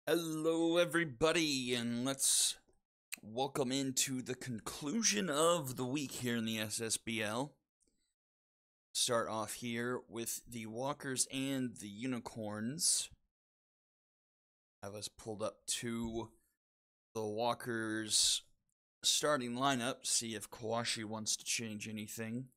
Hello, everybody, and let's welcome into the conclusion of the week here in the Ssbl. Start off here with the Walkers and the Unicorns. Have us pulled up to the Walkers starting lineup, see if Kawashi wants to change anything.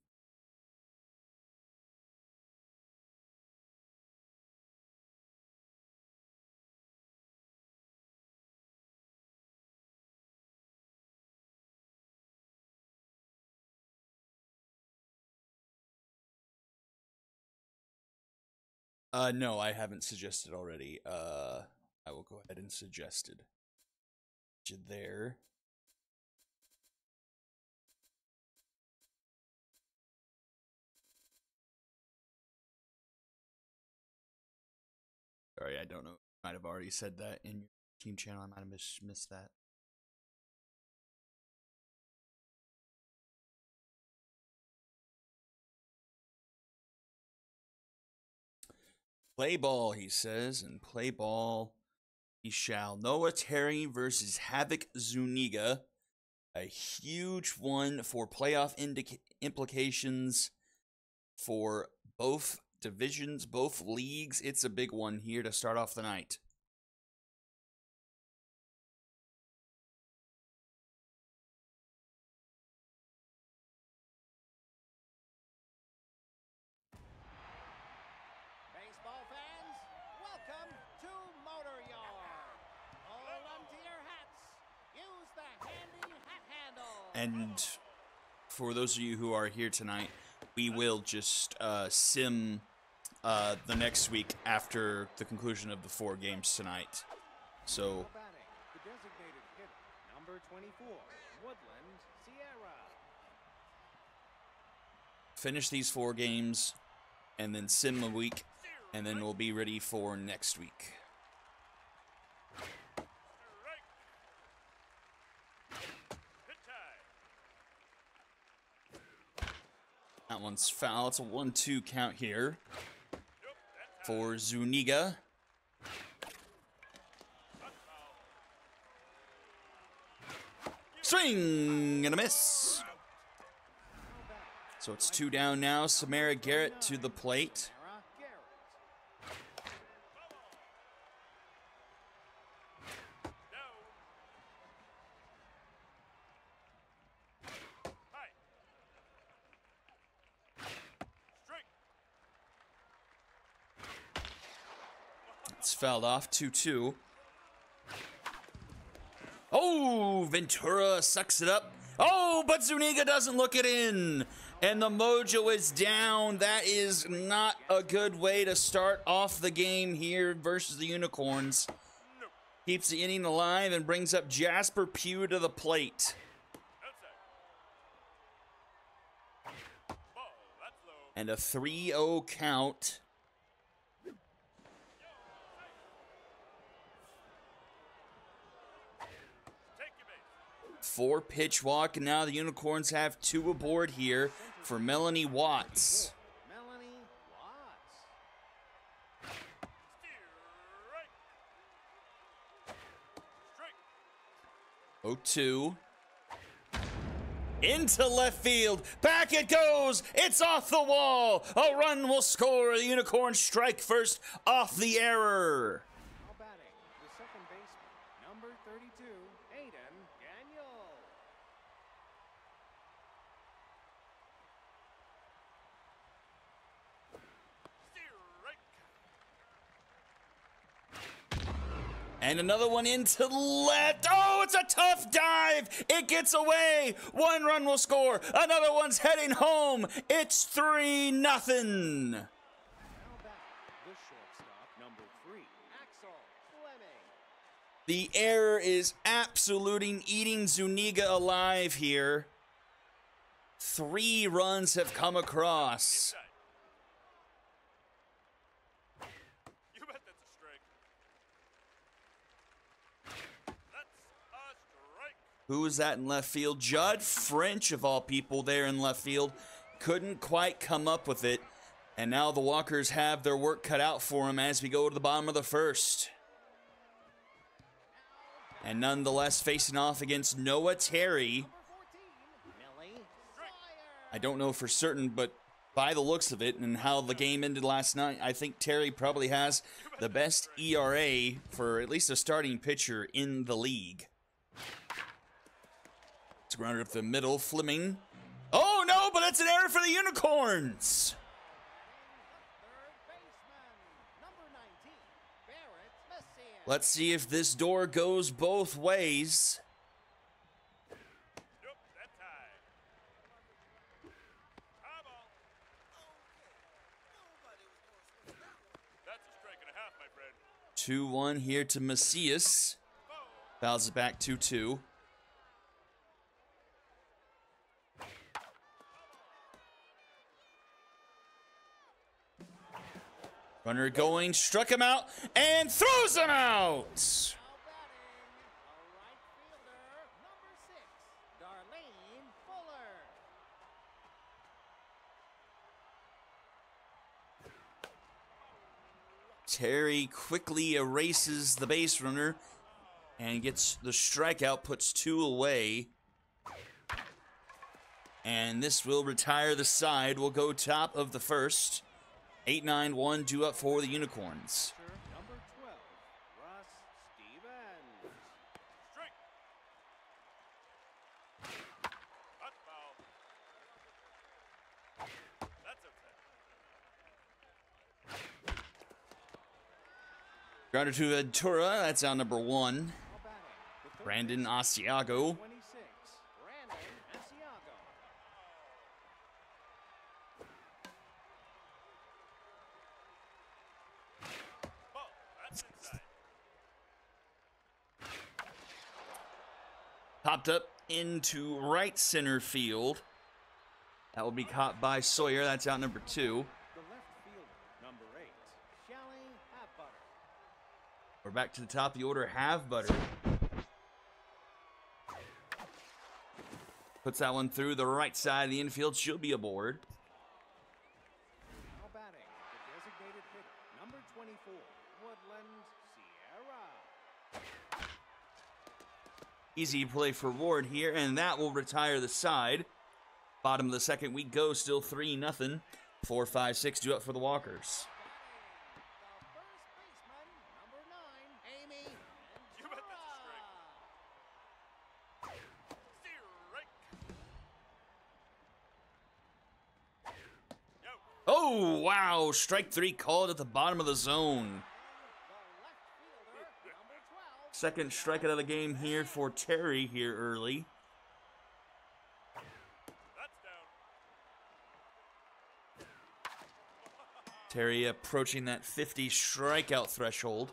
No, I haven't suggested already. I will go ahead and suggest it. There. Sorry, I don't know. Might have already said that in your team channel. I might have missed that. Play ball, he says, and play ball he shall. Noah Terry versus Havoc Zuniga. A huge one for playoff implications for both divisions, both leagues. It's a big one here to start off the night. Baseball fans, welcome to Motor Yard. Hold on to your hats. Use the handy hat handle. And for those of you who are here tonight, we will just sim the next week after the conclusion of the 4 games tonight. So The designated hitter, number 24, Woodland Sierra. finish these 4 games and then sim a week, and then we'll be ready for next week. That one's foul. It's a 1-2 count here for Zuniga. Swing and a miss. So it's 2 down now. Samara Garrett to the plate. It's fouled off, 2-2. Oh, Ventura sucks it up. Oh, but Zuniga doesn't look it in. And the mojo is down. That is not a good way to start off the game here versus the Unicorns. Keeps the inning alive and brings up Jasper Pugh to the plate. And a 3-0 count. Four pitch walk, and now the Unicorns have 2 aboard here for Melanie Watts. Melanie Watts. 0-2. Into left field. Back it goes. It's off the wall. A run will score. The Unicorns strike first off the error. Now batting, the second baseman, number 32, Aiden Daniel. And another one into left. Oh, it's a tough dive. It gets away. 1 run will score. Another one's heading home. It's 3-0. Now batting, the shortstop, number 3, Axel Fleming. The error is absolutely eating Zuniga alive here. 3 runs have come across. You bet that's a strike. That's a strike. Who is that in left field? Judd French, of all people, there in left field. Couldn't quite come up with it. And now the Walkers have their work cut out for them as we go to the bottom of the first. And nonetheless, facing off against Noah Terry. I don't know for certain, but by the looks of it and how the game ended last night, I think Terry probably has the best ERA for at least a starting pitcher in the league. It's grounded up the middle, Fleming. Oh no, but it's an error for the Unicorns. Let's see if this door goes both ways. Nope, that tie. High ball. That's a strike and a half, my friend. 2-1 here to Macias. Fouls it back 2-2. Runner going, struck him out, and throws him out! Terry quickly erases the base runner and gets the strikeout, puts 2 away. And this will retire the side. We'll go top of the first. 8-9-1 due up for the Unicorns. Number 12, Ssbl. Strike. Hot foul. That's outside. Grounder to Ventura. That's out number 1. Brandon Asiago. 26, Brandon Asiago. Ball. That's inside. Popped up into right center field. That will be caught by Sawyer. That's out number 2. The left fielder, number 8, Shelly Halfbutter. We're back to the top of the order. Have Butter. Puts that one through the right side of the infield. She'll be aboard. Now batting, the designated hitter, number 24, Woodland Sierra. Easy play for Ward here, and that will retire the side. Bottom of the second we go, still 3-0. 4-5-6 due up for the Walkers. The first baseman, number 9, Amy You bet that's a strike. Strike. Yo. Oh, wow. Strike 3 called at the bottom of the zone. The left fielder, number 12, Second strikeout of the game here for Terry here early. That's down. Terry approaching that 50 strikeout threshold.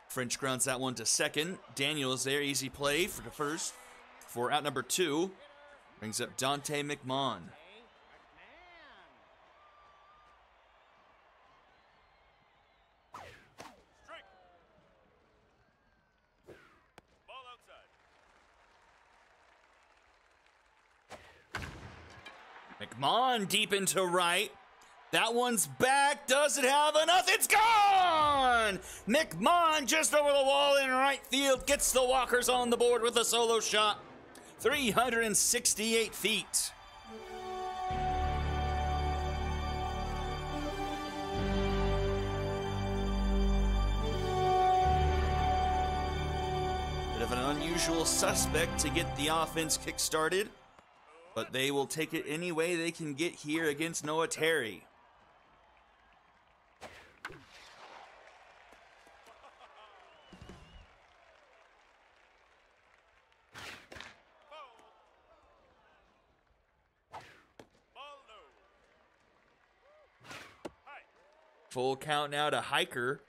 French grounds that one to second. Daniels there, easy play for the first. For out number 2, brings up Dante McMahon. McMahon. Strike. Ball outside. McMahon deep into right. That one's back. Does it have enough? It's gone! McMahon just over the wall in right field. Gets the Walkers on the board with a solo shot. 368 feet. Bit of an unusual suspect to get the offense kick-started, but they will take it any way they can get here against Noah Terry. Ball low. High. Full count now to Hiker.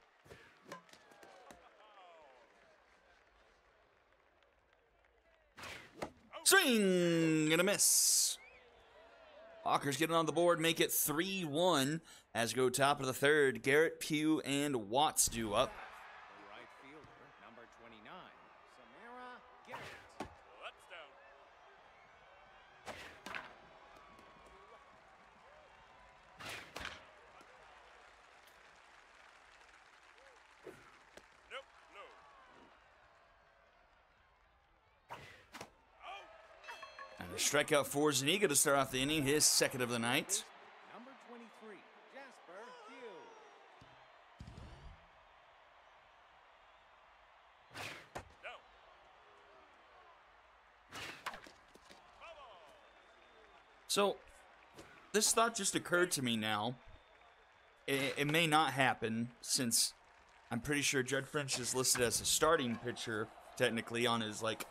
Swing and a miss. Walkers getting on the board, make it 3-1 as go top of the third. Garrett, Pugh, and Watts due up. The right fielder, number 29, Samara Garrett. That's down. Strikeout for Zuniga to start off the inning, his second of the night. Number 23, Jasper Hugh. Down. So, this thought just occurred to me now. It may not happen, since I'm pretty sure Judd French is listed as a starting pitcher, technically, on his, like,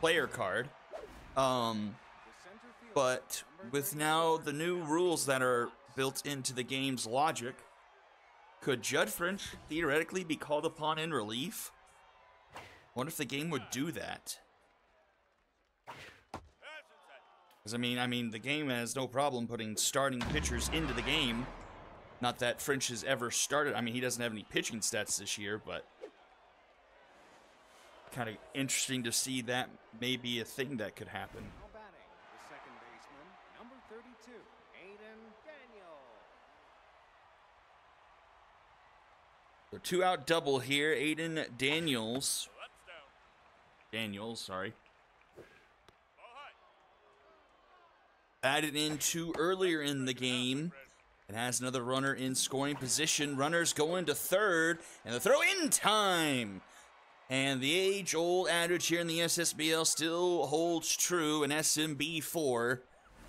player card. But with now the new rules that are built into the game's logic, could Judd French theoretically be called upon in relief? I wonder if the game would do that. Because, I mean, the game has no problem putting starting pitchers into the game. Not that French has ever started. I mean, he doesn't have any pitching stats this year, but kind of interesting to see that may be a thing that could happen. Now batting, the second baseman, number 32, Aiden Daniel. So 2-out double here. Aiden Daniels. That's down. Daniels, sorry. Ball high. Added in two earlier in the game. It has another runner in scoring position. Runners going to third, and the throw in time. And the age-old adage here in the SSBL still holds true in SMB 4.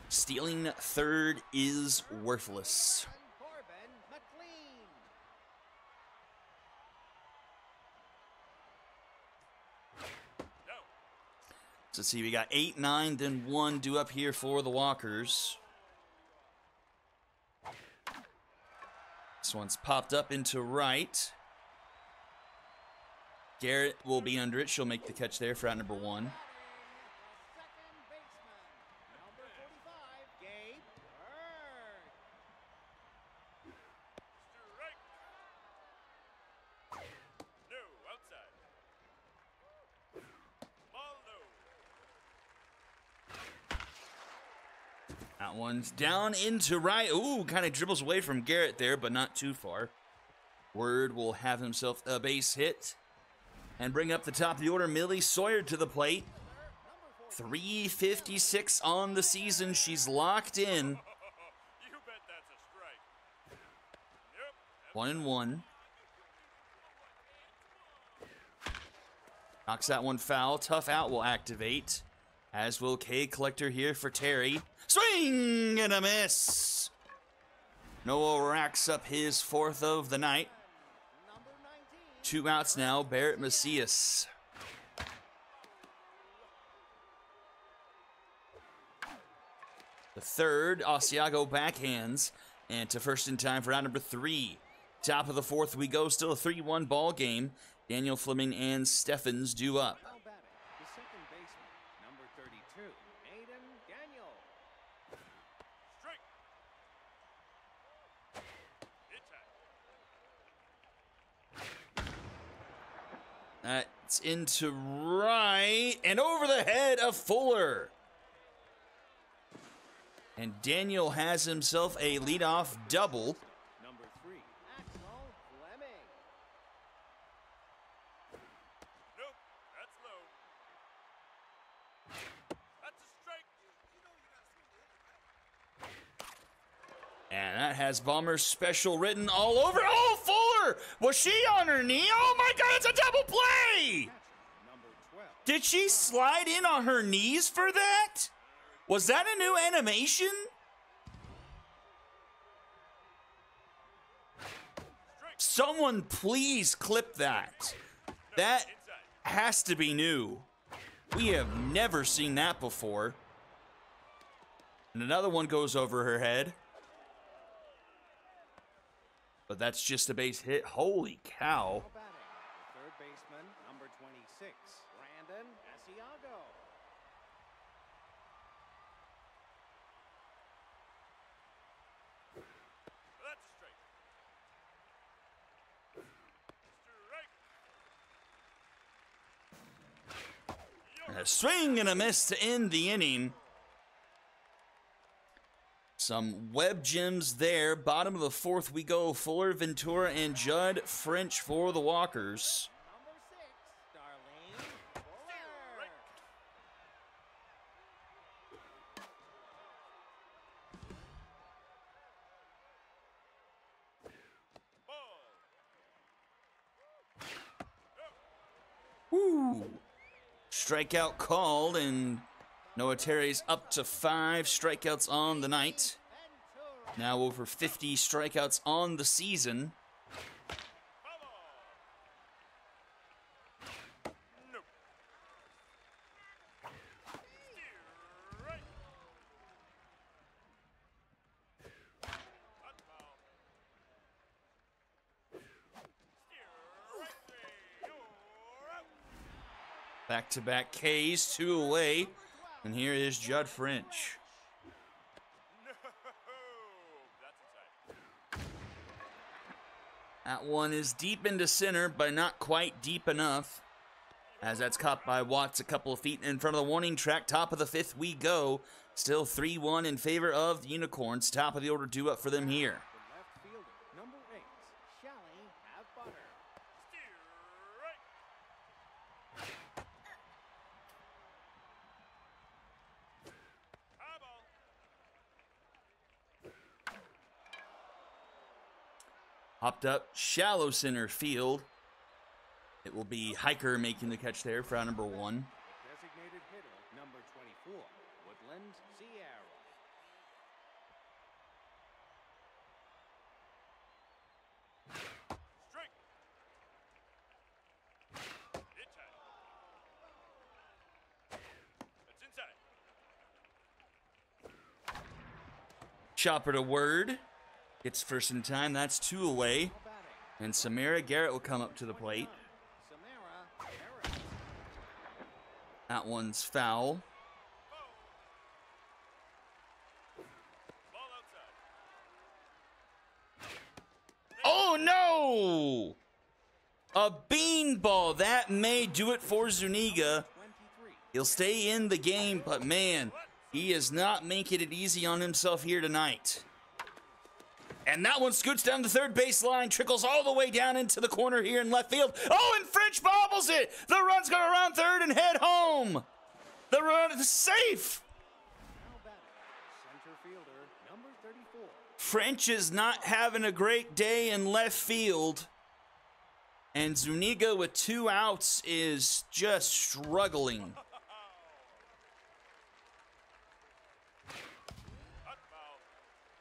Stealing third is worthless. Corbin McLean. Down. So let's see, we got 8, 9, then 1 due up here for the Walkers. This one's popped up into right. Garrett will be under it. She'll make the catch there for out number 1. Second baseman, number 45, Gabe Bird. Strike. No, outside. Ball no. That one's down into right. Ooh, kind of dribbles away from Garrett there, but not too far. Word will have himself a base hit. And bring up the top of the order, Millie Sawyer to the plate. 356 on the season. She's locked in. You bet that's a strike. Yep. 1-1. Knocks that one foul. Tough out will activate. As will K Collector here for Terry. Swing and a miss. Noah racks up his fourth of the night. Number 19, 2 outs now. Barrett Macias. The third, Asiago backhands. And to first in time for out number 3. Top of the fourth we go. Still a 3-1 ball game. Daniel Fleming and Steffens due up. now batting, the second baseman, number 32, Aiden Daniel. Strike. Hit time. That's into right and over the head of Fuller. And Daniel has himself a leadoff double. Number 3, Axel Fleming. Nope, that's low. That's a strike. And that has Bomber's special written all over. Oh, Fuller! Was she on her knee? Oh my God, it's a double play! Number 12, Did she slide in on her knees for that? Was that a new animation? Someone please clip that. That has to be new. We have never seen that before. And another one goes over her head. But that's just a base hit. Holy cow. now batting, the third baseman, number 26, Brandon Asiago. That's a strike. Strike. And a swing and a miss to end the inning. Some web gems there. Bottom of the fourth we go. Fuller, Ventura, and Judd French for the Walkers. Number 6, Darlene Fuller. strikeout called, and Noah Terry's up to 5 strikeouts on the night. Now over 50 strikeouts on the season. Back-to-back Ks, 2 away. And here is Judd French. That one is deep into center, but not quite deep enough. As that's caught by Watts a couple of feet in front of the warning track. Top of the 5th we go. Still 3-1 in favor of the Unicorns. Top of the order due up for them here. The left fielder, number 8, Shally have butter. Hopped up, shallow center field. It will be Hiker making the catch there for out number 1. Designated hitter, number 24, Woodland Sierra. Strike. Hit time. That's inside. Chopper to Word. Gets first in time. That's 2 away. And Samara Garrett will come up to the plate. Samara Garrett. That one's foul. Ball outside. Oh no! A beanball. That may do it for Zuniga. 23. He'll stay in the game, but man, he is not making it easy on himself here tonight. And that one scoots down the third baseline, trickles all the way down into the corner here in left field. Oh, and French bobbles it. The run's going to round third and head home. The run is safe. Now batting, center fielder, number 34. French is not having a great day in left field. And Zuniga with 2 outs is just struggling.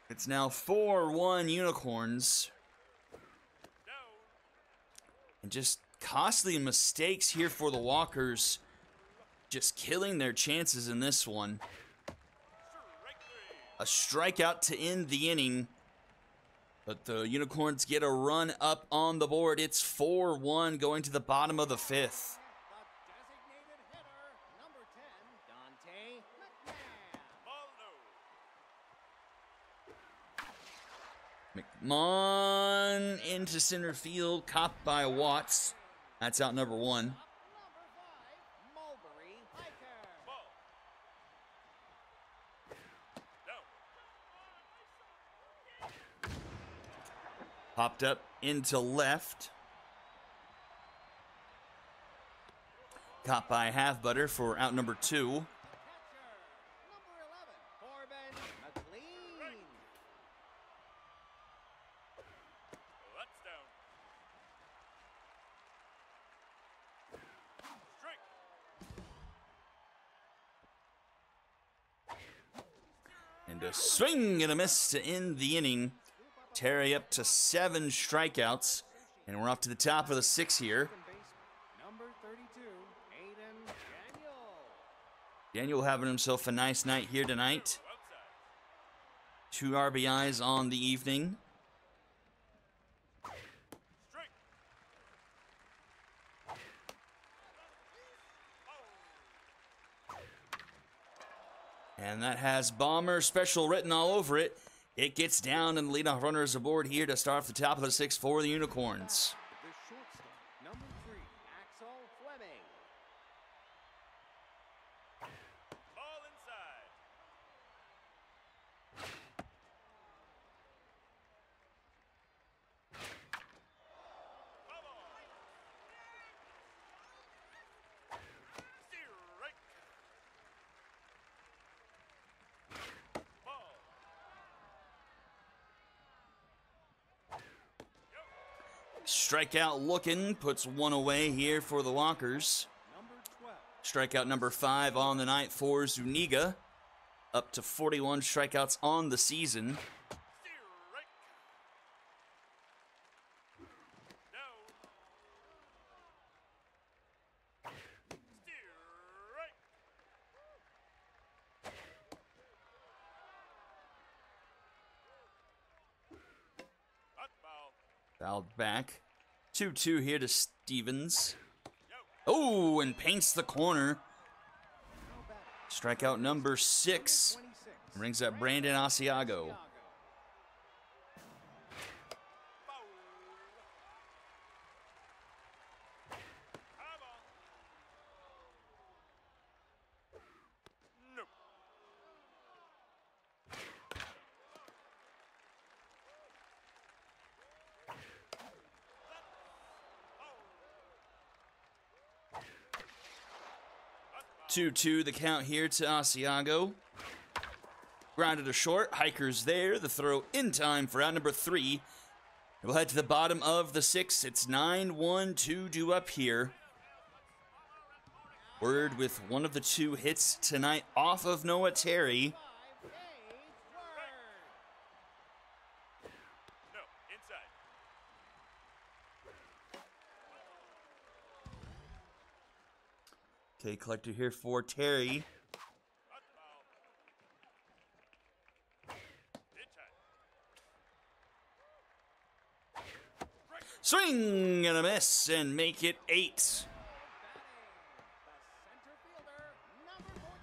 It's now 4-1 Unicorns. And just costly mistakes here for the Walkers. Just killing their chances in this one. A strikeout to end the inning. But the Unicorns get a run up on the board. It's 4-1 going to the bottom of the 5th. The designated hitter, number 10, Dante McMahon. Ball low. McMahon into center field, copped by Watts. That's out number 1. Number 5, Mulberry Hiker. Ball. Down. Popped up into left. Caught by Half Butter for out number 2. Catcher, number 11, Corbin McLean. That's down. Strike. And a swing and a miss to end the inning. Terry up to 7 strikeouts. And we're off to the top of the 6th here. Number 32, Aiden Daniel. Daniel having himself a nice night here tonight. Outside. 2 RBIs on the evening. Strike. And that has Bomber Special written all over it. It gets down, and the leadoff runner is aboard here to start off the top of the 6th for the Unicorns. The shortstop, number 3, Axel Fleming. Ball inside. Ball on. Strike. Ball. Strikeout looking, puts 1 away here for the Walkers. Number Strikeout number 5 on the night for Zuniga. Up to 41 strikeouts on the season. Strike. Down. Strike. Hot foul. Fouled back. 2-2 here to Stevens. Oh, and paints the corner. Strikeout number 6. Brings up Brandon Asiago. Foul. High ball. Nope. 2-2 the count here to Asiago. Grounded to short. Hiker's there. The throw in time for out number 3. We'll head to the bottom of the 6th. It's 9-1 due up here. Word with one of the 2 hits tonight off of Noah Terry. No, inside. Okay, collector here for Terry. Hot foul. Hit time. Swing and a miss and make it 8.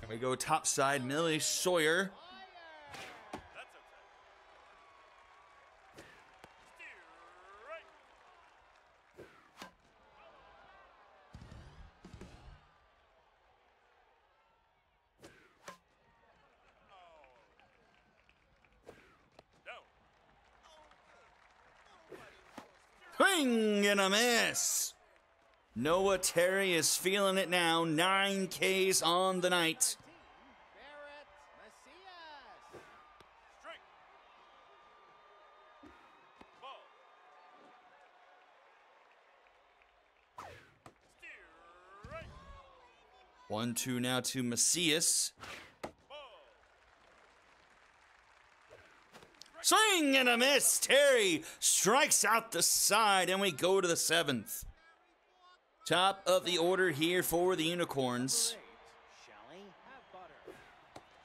And we go topside, Millie Sawyer. That's outside. Strike. Down. Swing and a miss. Noah Terry is feeling it now. 9 Ks on the night. Strike. Ball. Strike. 1-2 now to Macias. Ball. Swing and a miss. Terry strikes out the side, and we go to the 7th. Top of the order here for the Unicorns. Shelley, have butter.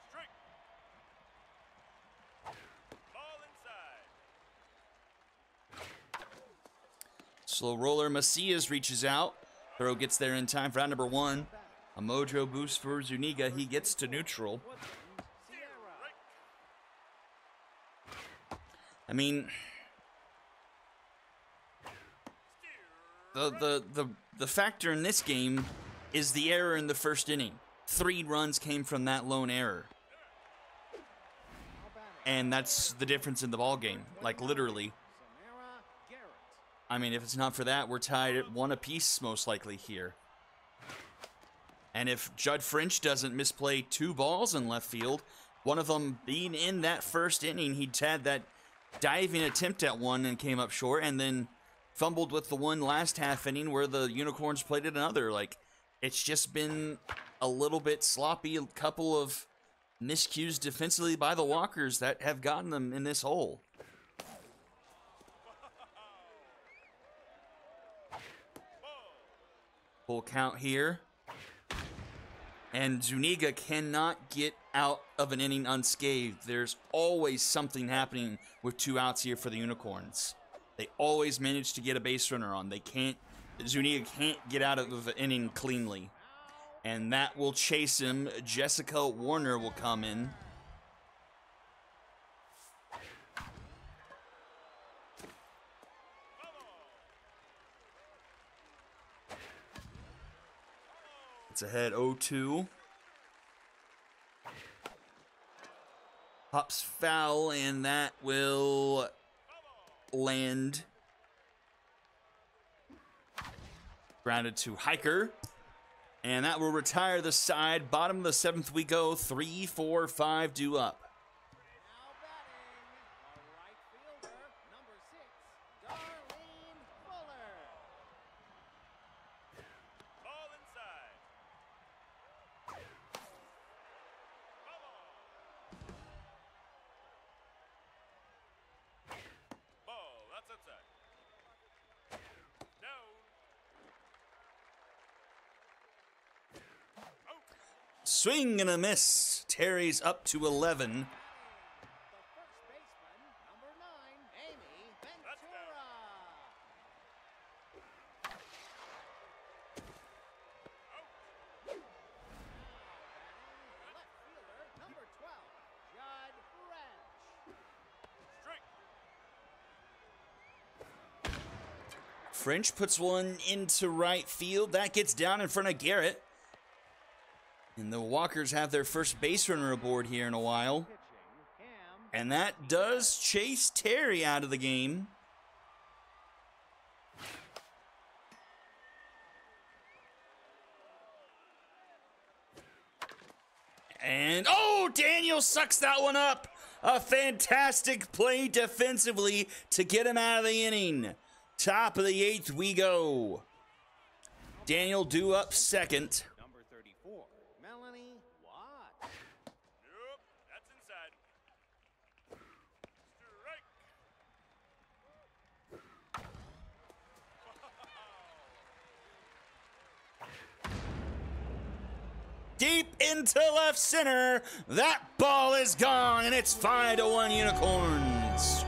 Strike. Ball inside. Slow roller Macias reaches out. Throw gets there in time for out number 1. A mojo boost for Zuniga. He gets to neutral. I mean, the factor in this game is the error in the first inning. 3 runs came from that lone error. And that's the difference in the ball game. Like, literally. I mean, if it's not for that, we're tied at 1 apiece, most likely, here. And if Judd French doesn't misplay 2 balls in left field, one of them being in that first inning, he'd had that diving attempt at one and came up short, and then fumbled with the one last half inning where the Unicorns played it another. Like, it's just been a little bit sloppy. A couple of miscues defensively by the Walkers that have gotten them in this hole. Full count here. And Zuniga cannot get out of an inning unscathed. There's always something happening with 2 outs here for the Unicorns. They always manage to get a base runner on. Zuniga can't get out of an inning cleanly. And that will chase him. Jessica Warner will come in. It's ahead 0-2. Pops foul, and that will land. Grounded to Hiker. And that will retire the side. Bottom of the 7th we go. 3, 4, 5 due up. Now batting, the right fielder, number 6, Darlene Fuller. Ball inside. Swing and a miss. Terry's up to 11. The first baseman, number 9, Amy Ventura. Left fielder, number 12, Judd Wrench. Strike. French puts one into right field. That gets down in front of Garrett. And the Walkers have their first base runner aboard here in a while. Pitching, Cam. And that does chase Terry out of the game. And, oh, Daniel sucks that one up. A fantastic play defensively to get him out of the inning. Top of the 8th we go. Daniel due up second. Number 34, Melanie Watt. Nope, that's inside. Strike. Deep into left center. That ball is gone, and it's 5-1 Unicorns.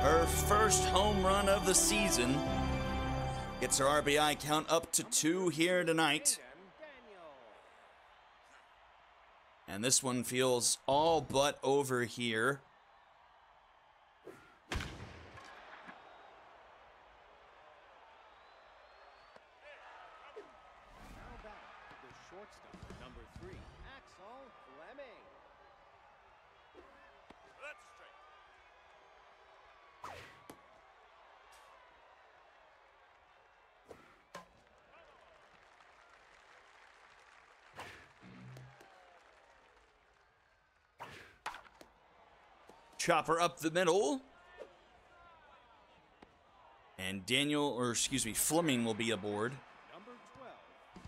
Her first home run of the season. Gets her RBI count up to 2 here tonight. Daniel. And this one feels all but over here. Now back, the shortstop, number 3, Axel Fleming. That's a strike. Chopper up the middle. And Daniel, or excuse me, Fleming will be aboard. Number 12,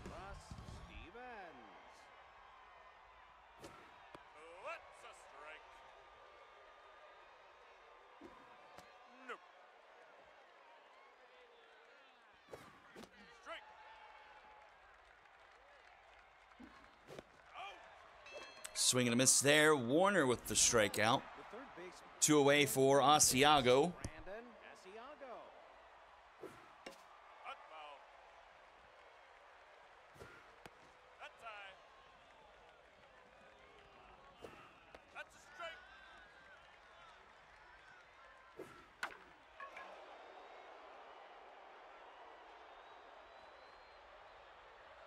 Russ Stevens. That's a strike. Nope. Strike. Swing and a miss there. Warner with the strikeout. The third baseman, 2 away for Asiago. Brandon Asiago. Hot foul. That's high. That's a strike.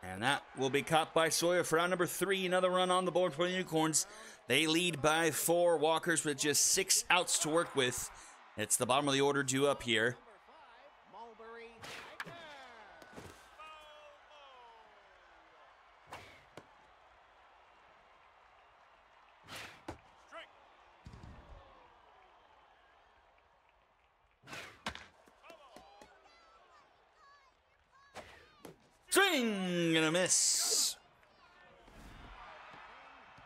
And that will be caught by Sawyer for round number 3. Another run on the board for the Unicorns. They lead by 4. Walkers with just 6 outs to work with. It's the bottom of the order due up here. Number 5, Mulberry Tiger. Strike. Swing and a miss.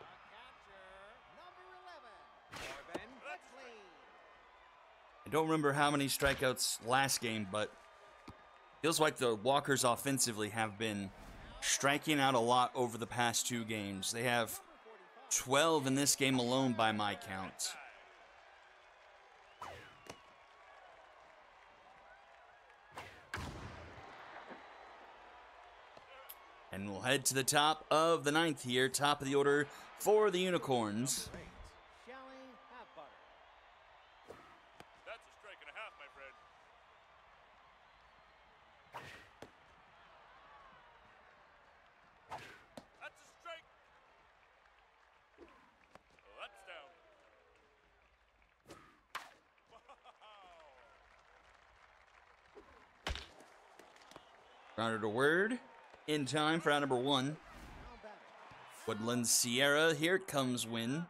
Catcher, number 11, Corbin Beckley. I don't remember how many strikeouts last game, but feels like the Walkers offensively have been striking out a lot over the past 2 games. They have 12 in this game alone by my count. And we'll head to the top of the 9th here, top of the order for the Unicorns. Number 8, Shelly Halfbutter. That's a strike and a half, my friend. That's a strike. That's down. Rounded a word in time for round number 1. Now batting, Woodland Sierra, here it comes win. Win.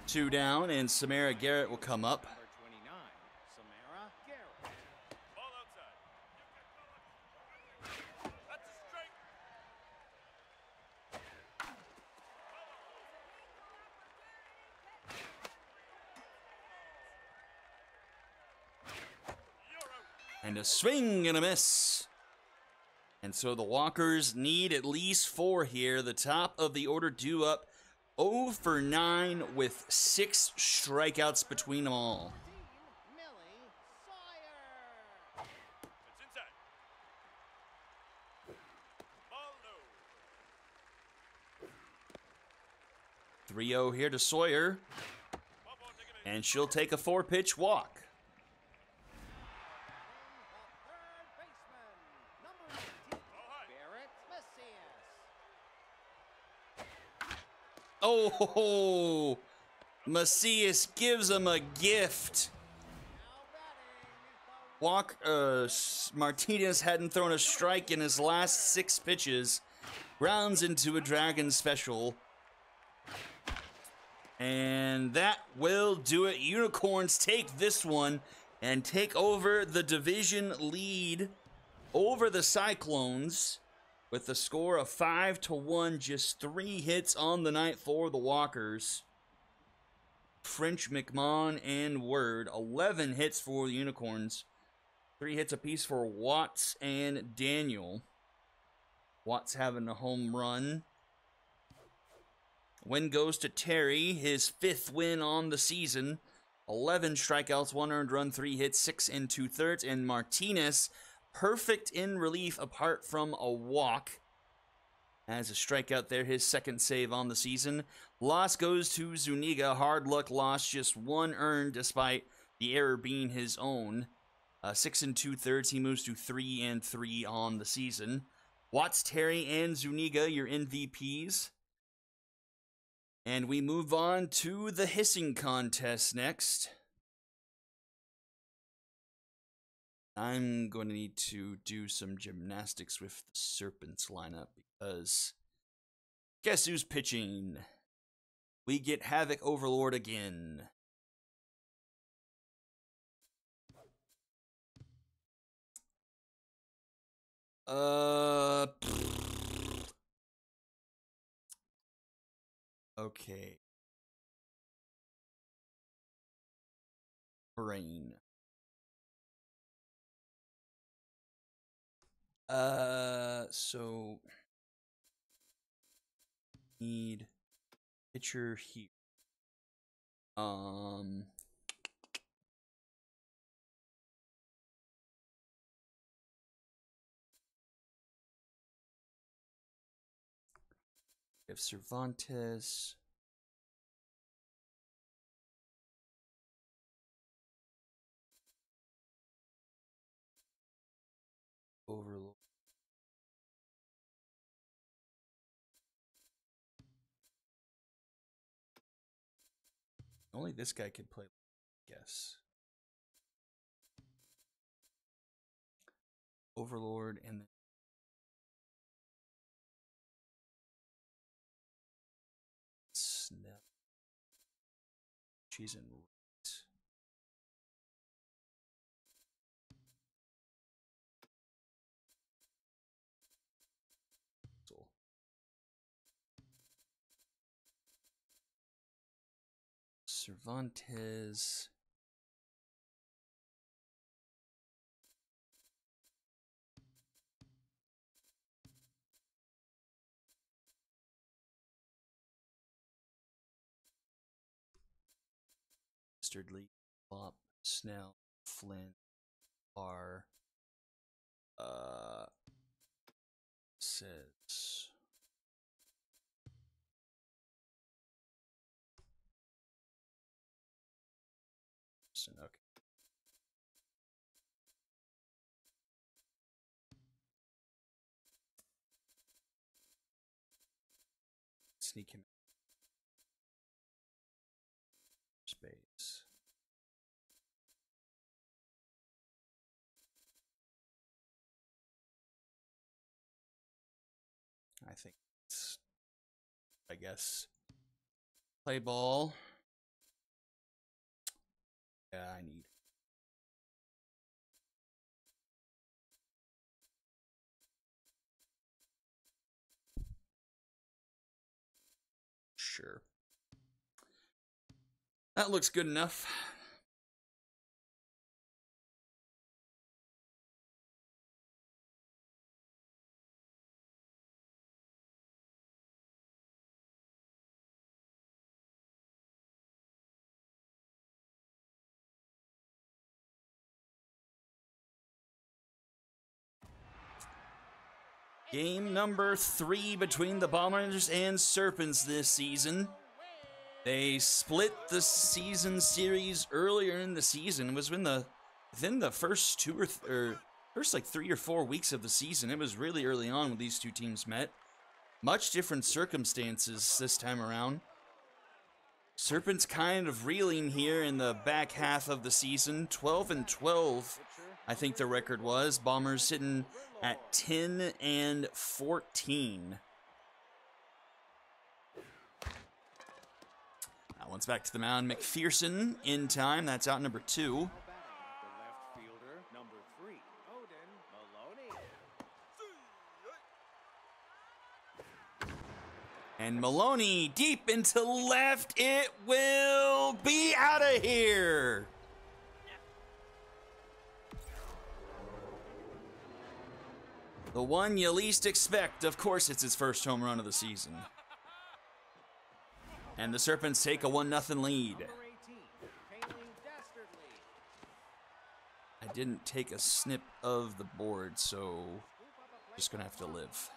2 down, and Samara Garrett will come up. Number 29, Samara Garrett. And a swing and a miss. And so the Walkers need at least 4 here. The top of the order due up 0 for 9 with 6 strikeouts between them all. Millie Sawyer. It's inside. Ball low. 3-0 here to Sawyer. Ball taking a And she'll take a 4-pitch walk. The third baseman, number 19, ball high. Barrett Macias. Oh, Macias gives him a gift. Now batting, Martinez hadn't thrown a strike in his last 6 pitches. Grounds into a Dragon special. And that will do it. Unicorns take this one and take over the division lead over the Cyclones with the score of 5-1. Just 3 hits on the night for the Walkers. French, McMahon, and Word. 11 hits for the Unicorns. 3 hits apiece for Watts and Daniel. Watts having a home run. Win goes to Terry, his 5th win on the season. 11 strikeouts, 1 earned run, 3 hits, 6 2/3. And Martinez, perfect in relief apart from a walk. As a strikeout there, his 2nd save on the season. Loss goes to Zuniga. Hard luck loss, just 1 earned despite the error being his own. 6 2/3. He moves to 3-3 on the season. Watts, Terry, and Zuniga, your MVPs. And we move on to the hissing contest next. I'm going to need to do some gymnastics with the Serpents lineup because guess who's pitching? We get Havoc Overlord again. Okay. Brain. So need pitcher here. We have Cervantes. Overlord. Only this guy could play, I guess. Overlord and then Snell. She's in right. So Cervantes. Lee, Bop, Snell, Flynn, R. Says. Okay. Sneak him. Space. I think it's, I guess, play ball. Yeah, I need. Sure. That looks good enough. Game number 3 between the Bombers and Serpents this season. They split the season series earlier in the season. It was within the first first like 3 or 4 weeks of the season. It was really early on when these two teams met. Much different circumstances this time around. Serpents kind of reeling here in the back half of the season. 12-12, I think the record was. Bombers sitting at 10-14. That one's back to the mound. McPherson in time. That's out number 2. The left fielder, number 3, Odin Maloney. And Maloney deep into left. It will be out of here. The one you least expect. Of course, it's his first home run of the season. And the Serpents take a 1-0 lead. Number 18, Kaylee Dastardly. I didn't take a snip of the board, so just gonna have to live.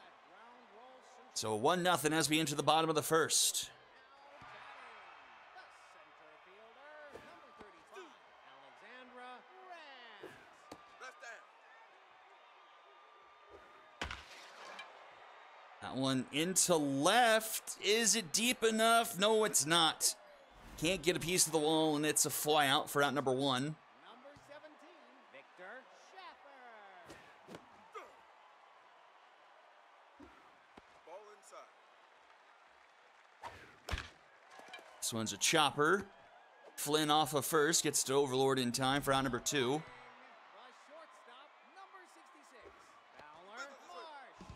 So 1-0 as we enter the bottom of the first. The center fielder, number 35, Alexandra Rand. That one into left. Is it deep enough? No, it's not. Can't get a piece of the wall, and it's a fly out for out number 1. Number 17, Victor Schaffer. Ball inside. This one's a chopper. Flynn off of first, gets to Overlord in time for out number 2. The shortstop, number 66, Fowler Marsh.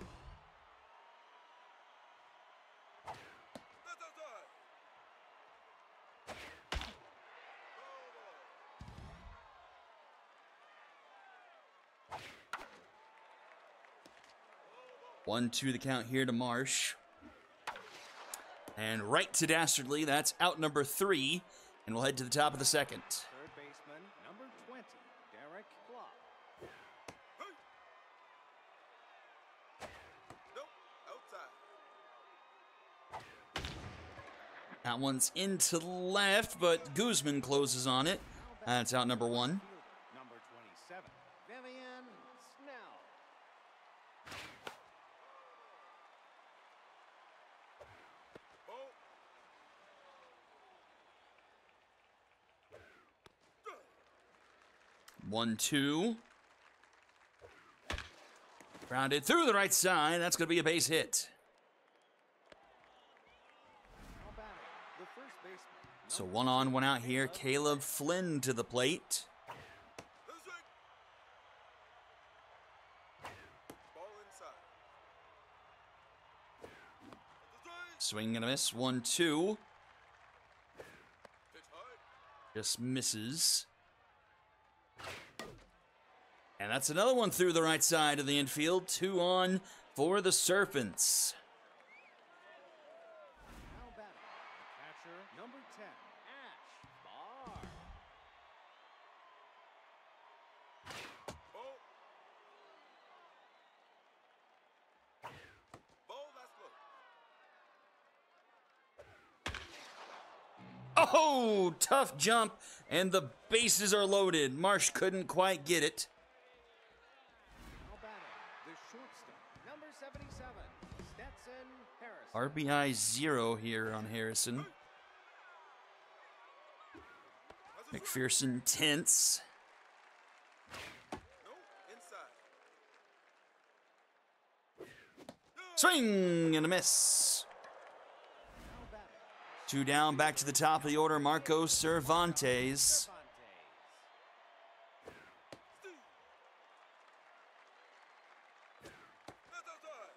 That's outside. Ball. 1-2 the count here to Marsh. And right to Dastardly. That's out number 3. And we'll head to the top of the second. Third baseman, number 20, Derek Klopp. Nope. Outside. That one's into left, but Guzman closes on it. That's out number 1. Number 27, Vivian Snell. Ball. 1-2. Grounded through the right side. That's going to be a base hit. Now batting, the first baseman. So 1 on, 1 out here. Caleb Flynn to the plate. This way. Ball inside. At the side. Swing and a miss. 1-2. Pitch high. Just misses. And that's another one through the right side of the infield. 2 on for the Serpents. Now batting, the catcher, number 10, Ash Barr. Ball. Ball, that's low. Oh, tough jump, and the bases are loaded. Marsh couldn't quite get it. Now batting, the shortstop, number 77, Stetson Harrison. RBI 0 here on Harrison. McPherson tense. No, inside. Swing and a miss. Now batting, 2 down, back to the top of the order. Marco Cervantes. Cervantes. That's outside.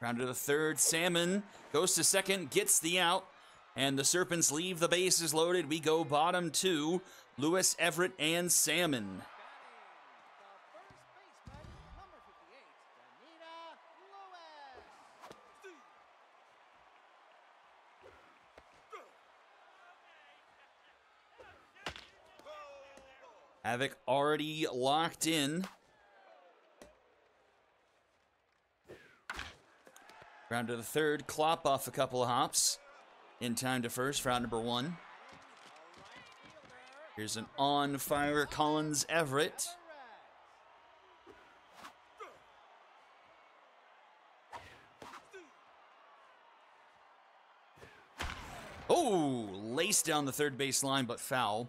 Round to the third. Salmon goes to second, gets the out, and the Serpents leave the bases loaded. We go bottom 2. Lewis, Everett, and Salmon. Batting, the first baseman, number 58, Danita Lewis. Havoc already locked in. Round to the third. Klopp off a couple of hops. In time to first, round number 1. Here's an on-fire Collins Everett. Oh, laced down the third base line, but foul.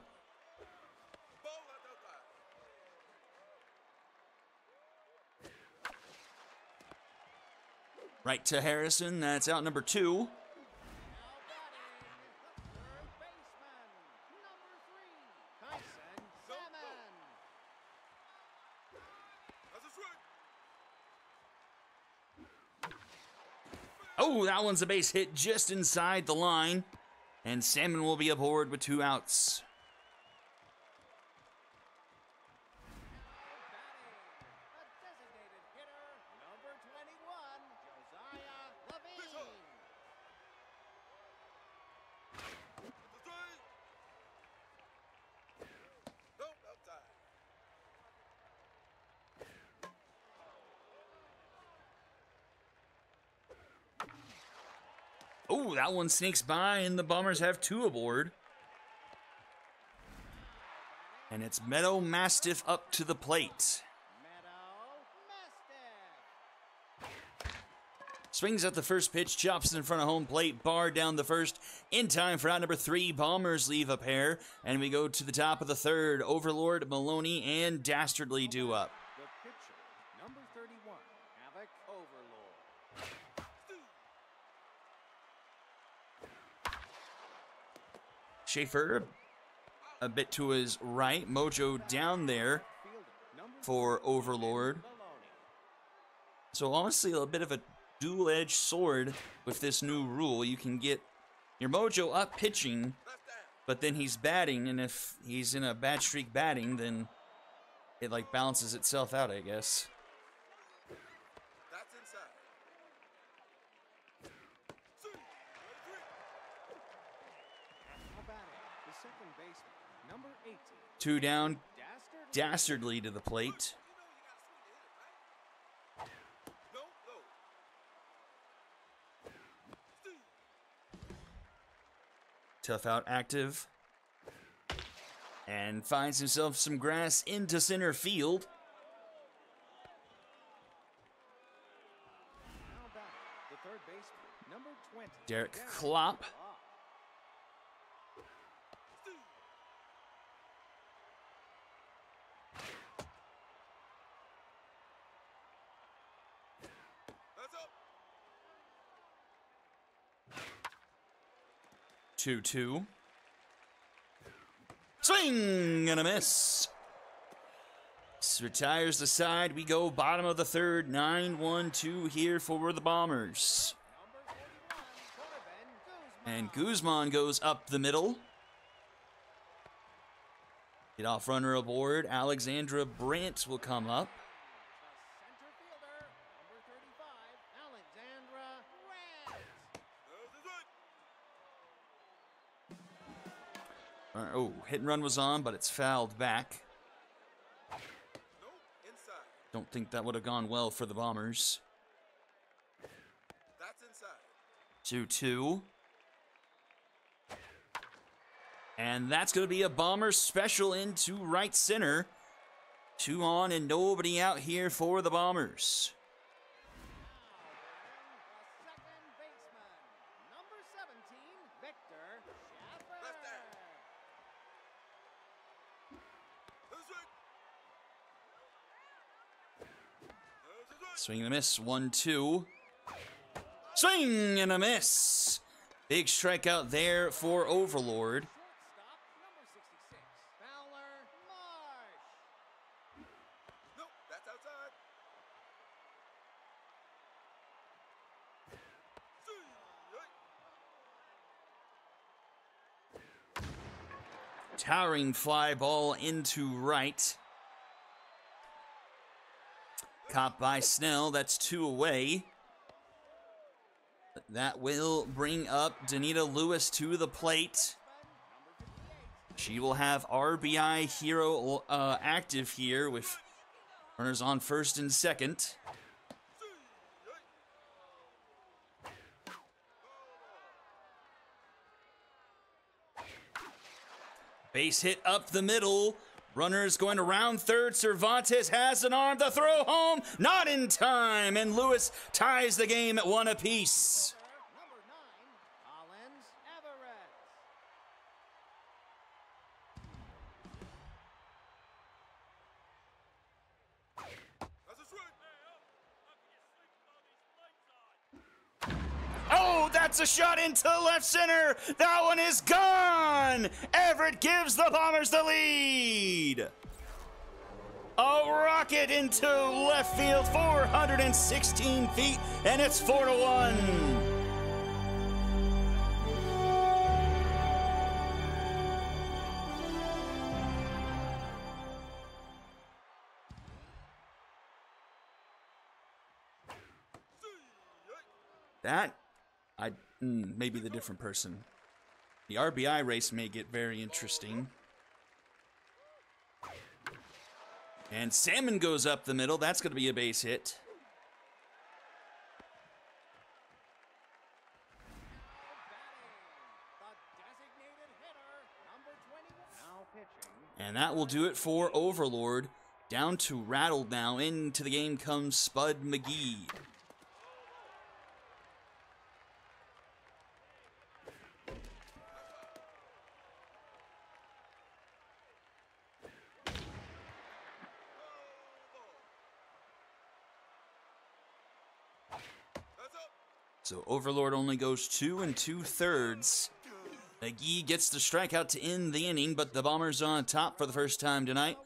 Right to Harrison, that's out number 2. Oh, that one's a base hit just inside the line. And Salmon will be aboard with 2 outs. Oh, that one sneaks by, and the Bombers have 2 aboard. And it's Meadow Mastiff up to the plate. Swings at the first pitch, chops in front of home plate, bar down the first. In time for out number 3, Bombers leave a pair. And we go to the top of the third. Overlord, Maloney, and Dastardly due up. The pitcher, number 31, Havoc Overlord. Schaefer a bit to his right. Mojo down there for Overlord. So honestly, a bit of a dual-edged sword with this new rule. You can get your Mojo up pitching, but then he's batting, and if he's in a bad streak batting, then it like balances itself out, I guess. Number 18. 2 down, Dastardly to the plate. Tough out active. And finds himself some grass into center field. Now back, the third baseman, number 20. Derek Klopp. Two, 2. Swing and a miss. Retires the side. We go bottom of the third. 9-1-2 here for the Bombers. And Guzman goes up the middle. Get off runner aboard. Alexandra Brandt will come up. Center fielder, number 35, Alexandra Brandt. Oh, hit and run was on, but it's fouled back. Don't think that would have gone well for the Bombers. 2-2. And that's going to be a Bomber special into right center. 2 on and nobody out here for the Bombers. The second baseman, number 17, Victor Schaffer. Swing and a miss. 1-2. Swing and a miss. Big strikeout there for Overlord. Shortstop, number 66, Fowler Marsh. Nope, that's outside. Towering fly ball into right. Caught by Snell. That's 2 away. That will bring up Danita Lewis to the plate. She will have RBI hero active here with runners on first and second. Base hit up the middle. Runners going around third. Cervantes has an arm. The throw home, not in time. And Lewis ties the game at 1 apiece. Number 9, Collins Everett. That's a strike. How can you sleep with all these lights on? Oh, that's a shot into left center. That one is gone. Everett gives the Bombers the lead. A rocket into left field, 416 feet, and it's 4-1. That, maybe the different person. The RBI race may get very interesting. And Salmon goes up the middle. That's going to be a base hit. And that will do it for Overlord. Down to Rattled now. Into the game comes Spud McGee. So Overlord only goes 2 2/3. McGee gets the strikeout to end the inning, but the Bombers on top for the first time tonight.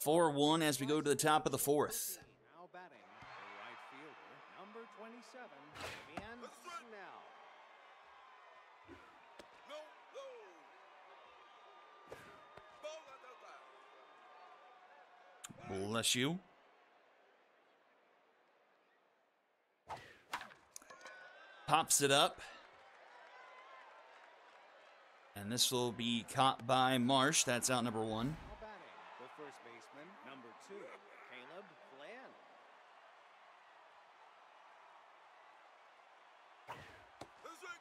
4-1 as we go to the top of the fourth. Now batting, the right fielder, number 27, Vivian Snell. No, no. Ball out there. Bless you. Pops it up. And this will be caught by Marsh. That's out number 1. Now batting, the first baseman, number 2, Caleb Flynn. That's a strike.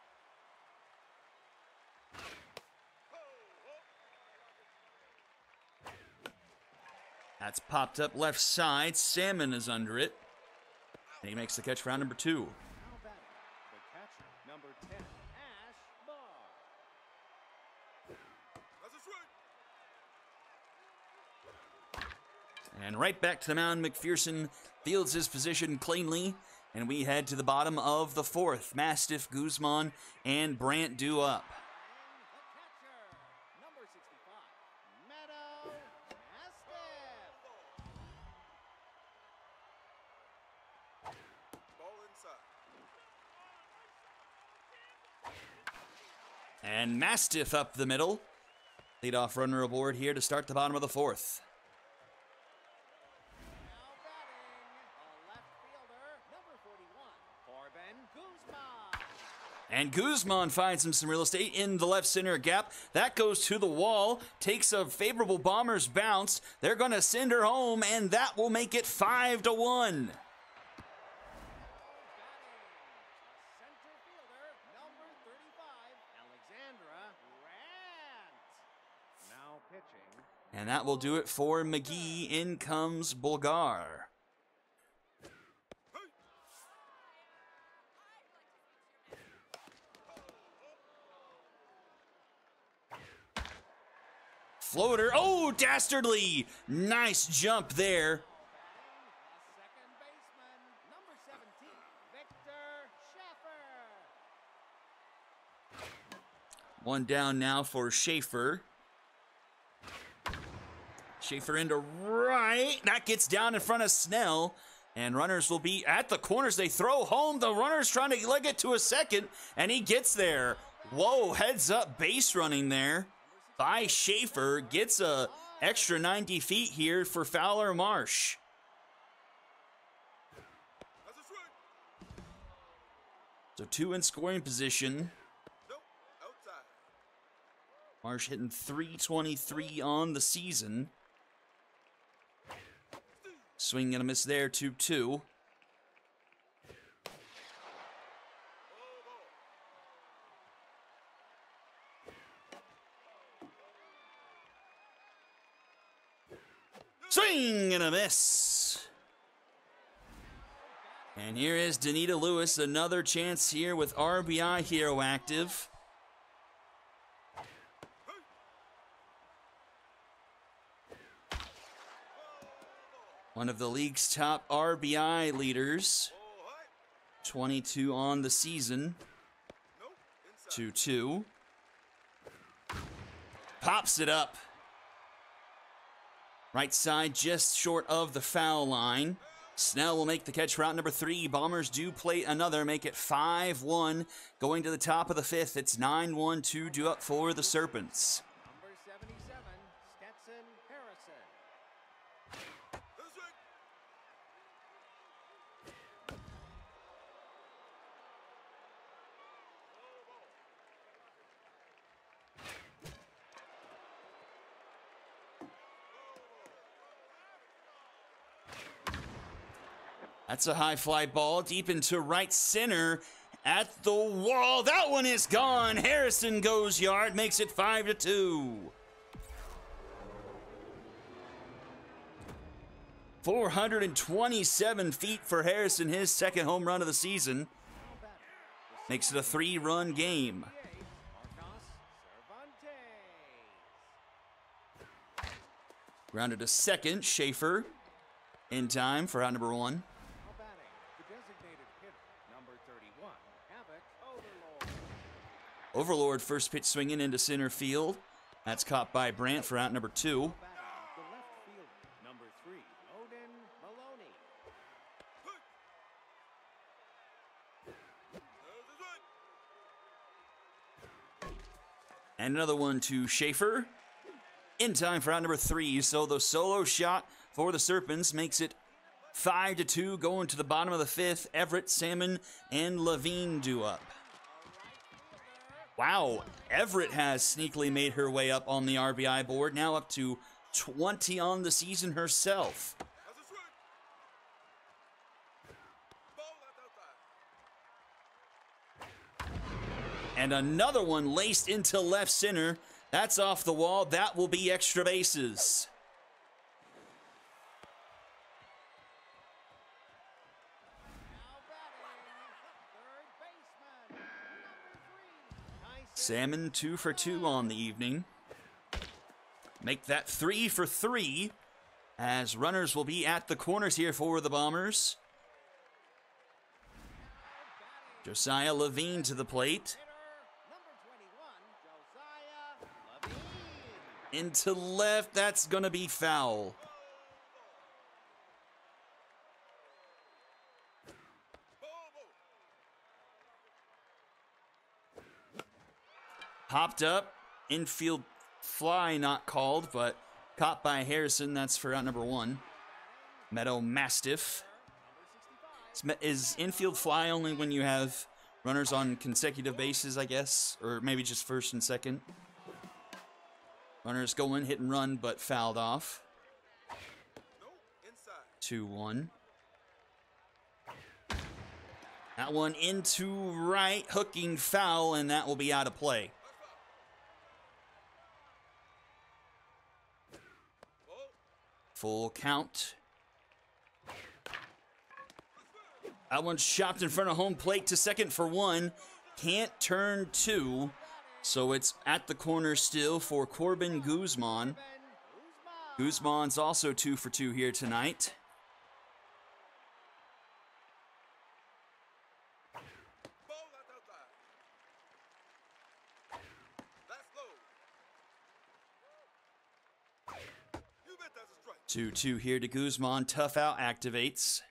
That's popped up left side. Salmon is under it. And he makes the catch for round number 2. Now batting, the catcher, number 10, Ash Barr. That's a strike. And right back to the mound, McPherson fields his position cleanly. And we head to the bottom of the fourth. Mastiff, Guzman, and Brandt due up. The catcher, number 65, Meadow Mastiff. Ball inside. And Mastiff up the middle. Leadoff runner aboard here to start the bottom of the fourth. Now batting, the left fielder, number 41, Corbin Guzman. And Guzman finds him some real estate in the left center gap. That goes to the wall, takes a favorable Bombers bounce. They're going to send her home, and that will make it 5-1. Batting, the center fielder, number 35, Alexandra Grant. Now pitching, And that will do it for McGee. In comes Bulgar. Floater. Oh, dastardly. Nice jump there. batting, the second baseman, number 17, Victor Schaefer. One down now for Schaefer. Schaefer into right. That gets down in front of Snell. And runners will be at the corners. They throw home. The runner's trying to leg it to a second. And he gets there. Whoa, heads up base running there by Schaefer. Gets a extra 90 feet here for Fowler Marsh. That's a strike. So 2 in scoring position. Nope. Outside. Marsh hitting .323 on the season. Swing and a miss there, 2-2. Swing and a miss. And here is Danita Lewis, another chance here with RBI Hero active. One of the league's top RBI leaders. 22 on the season. 2-2. Pops it up. Right side just short of the foul line. Snell will make the catch for out number 3. Bombers do play another, make it 5-1. Going to the top of the 5th, it's 9-1-2 due up for the Serpents. Number 77, Stetson Harrison. That's a high fly ball deep into right center at the wall. That one is gone. Harrison goes yard, makes it 5-2. 427 feet for Harrison, his second home run of the season. Makes it a 3-run game. Grounded to second, Schaefer in time for out number 1. Overlord first pitch swinging into center field. That's caught by Brandt for out number 2. The left field, number 3, Odin Maloney. And another one to Schaefer. In time for out number 3. So the solo shot for the Serpents makes it 5-2 going to the bottom of the 5th. Everett, Salmon, and Levine do up. Wow, Everett has sneakily made her way up on the RBI board, now up to 20 on the season herself. And another one laced into left center. That's off the wall. That will be extra bases. Salmon 2 for 2 on the evening. Make that 3 for 3 as runners will be at the corners here for the Bombers. Josiah Levine to the plate. Into left, that's gonna be foul. Hopped up, infield fly not called, but caught by Harrison. That's for out number 1. Meadow Mastiff. Is infield fly only when you have runners on consecutive bases, I guess? Or maybe just first and second? Runners going, hit and run, but fouled off. 2-1. That one into right, hooking foul, and that will be out of play. Full count. That one's chopped in front of home plate to second for 1. Can't turn 2. So it's at the corner still for Corbin Guzman. Guzman's also 2 for 2 here tonight. Two 2 here to Guzman. Tough out activates.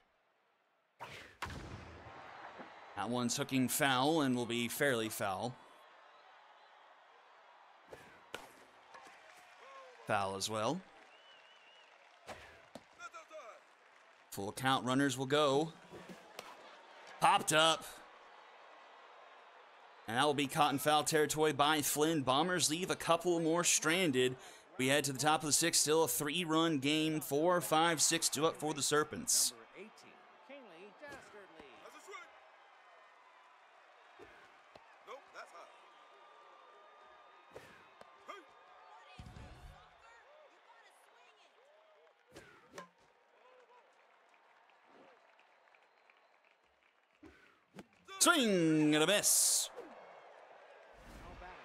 That one's hooking foul and will be fairly foul. Foul as well. Full count, runners will go. Popped up. And that will be caught in foul territory by Flynn. Bombers leave a couple more stranded. We head to the top of the sixth, still a 3-run game, 4, 5, 6, 2 up for the Serpents. Number 18, Kaylee Dastardly. That's a swing. Nope, that's high. Swing and a miss. Now batting,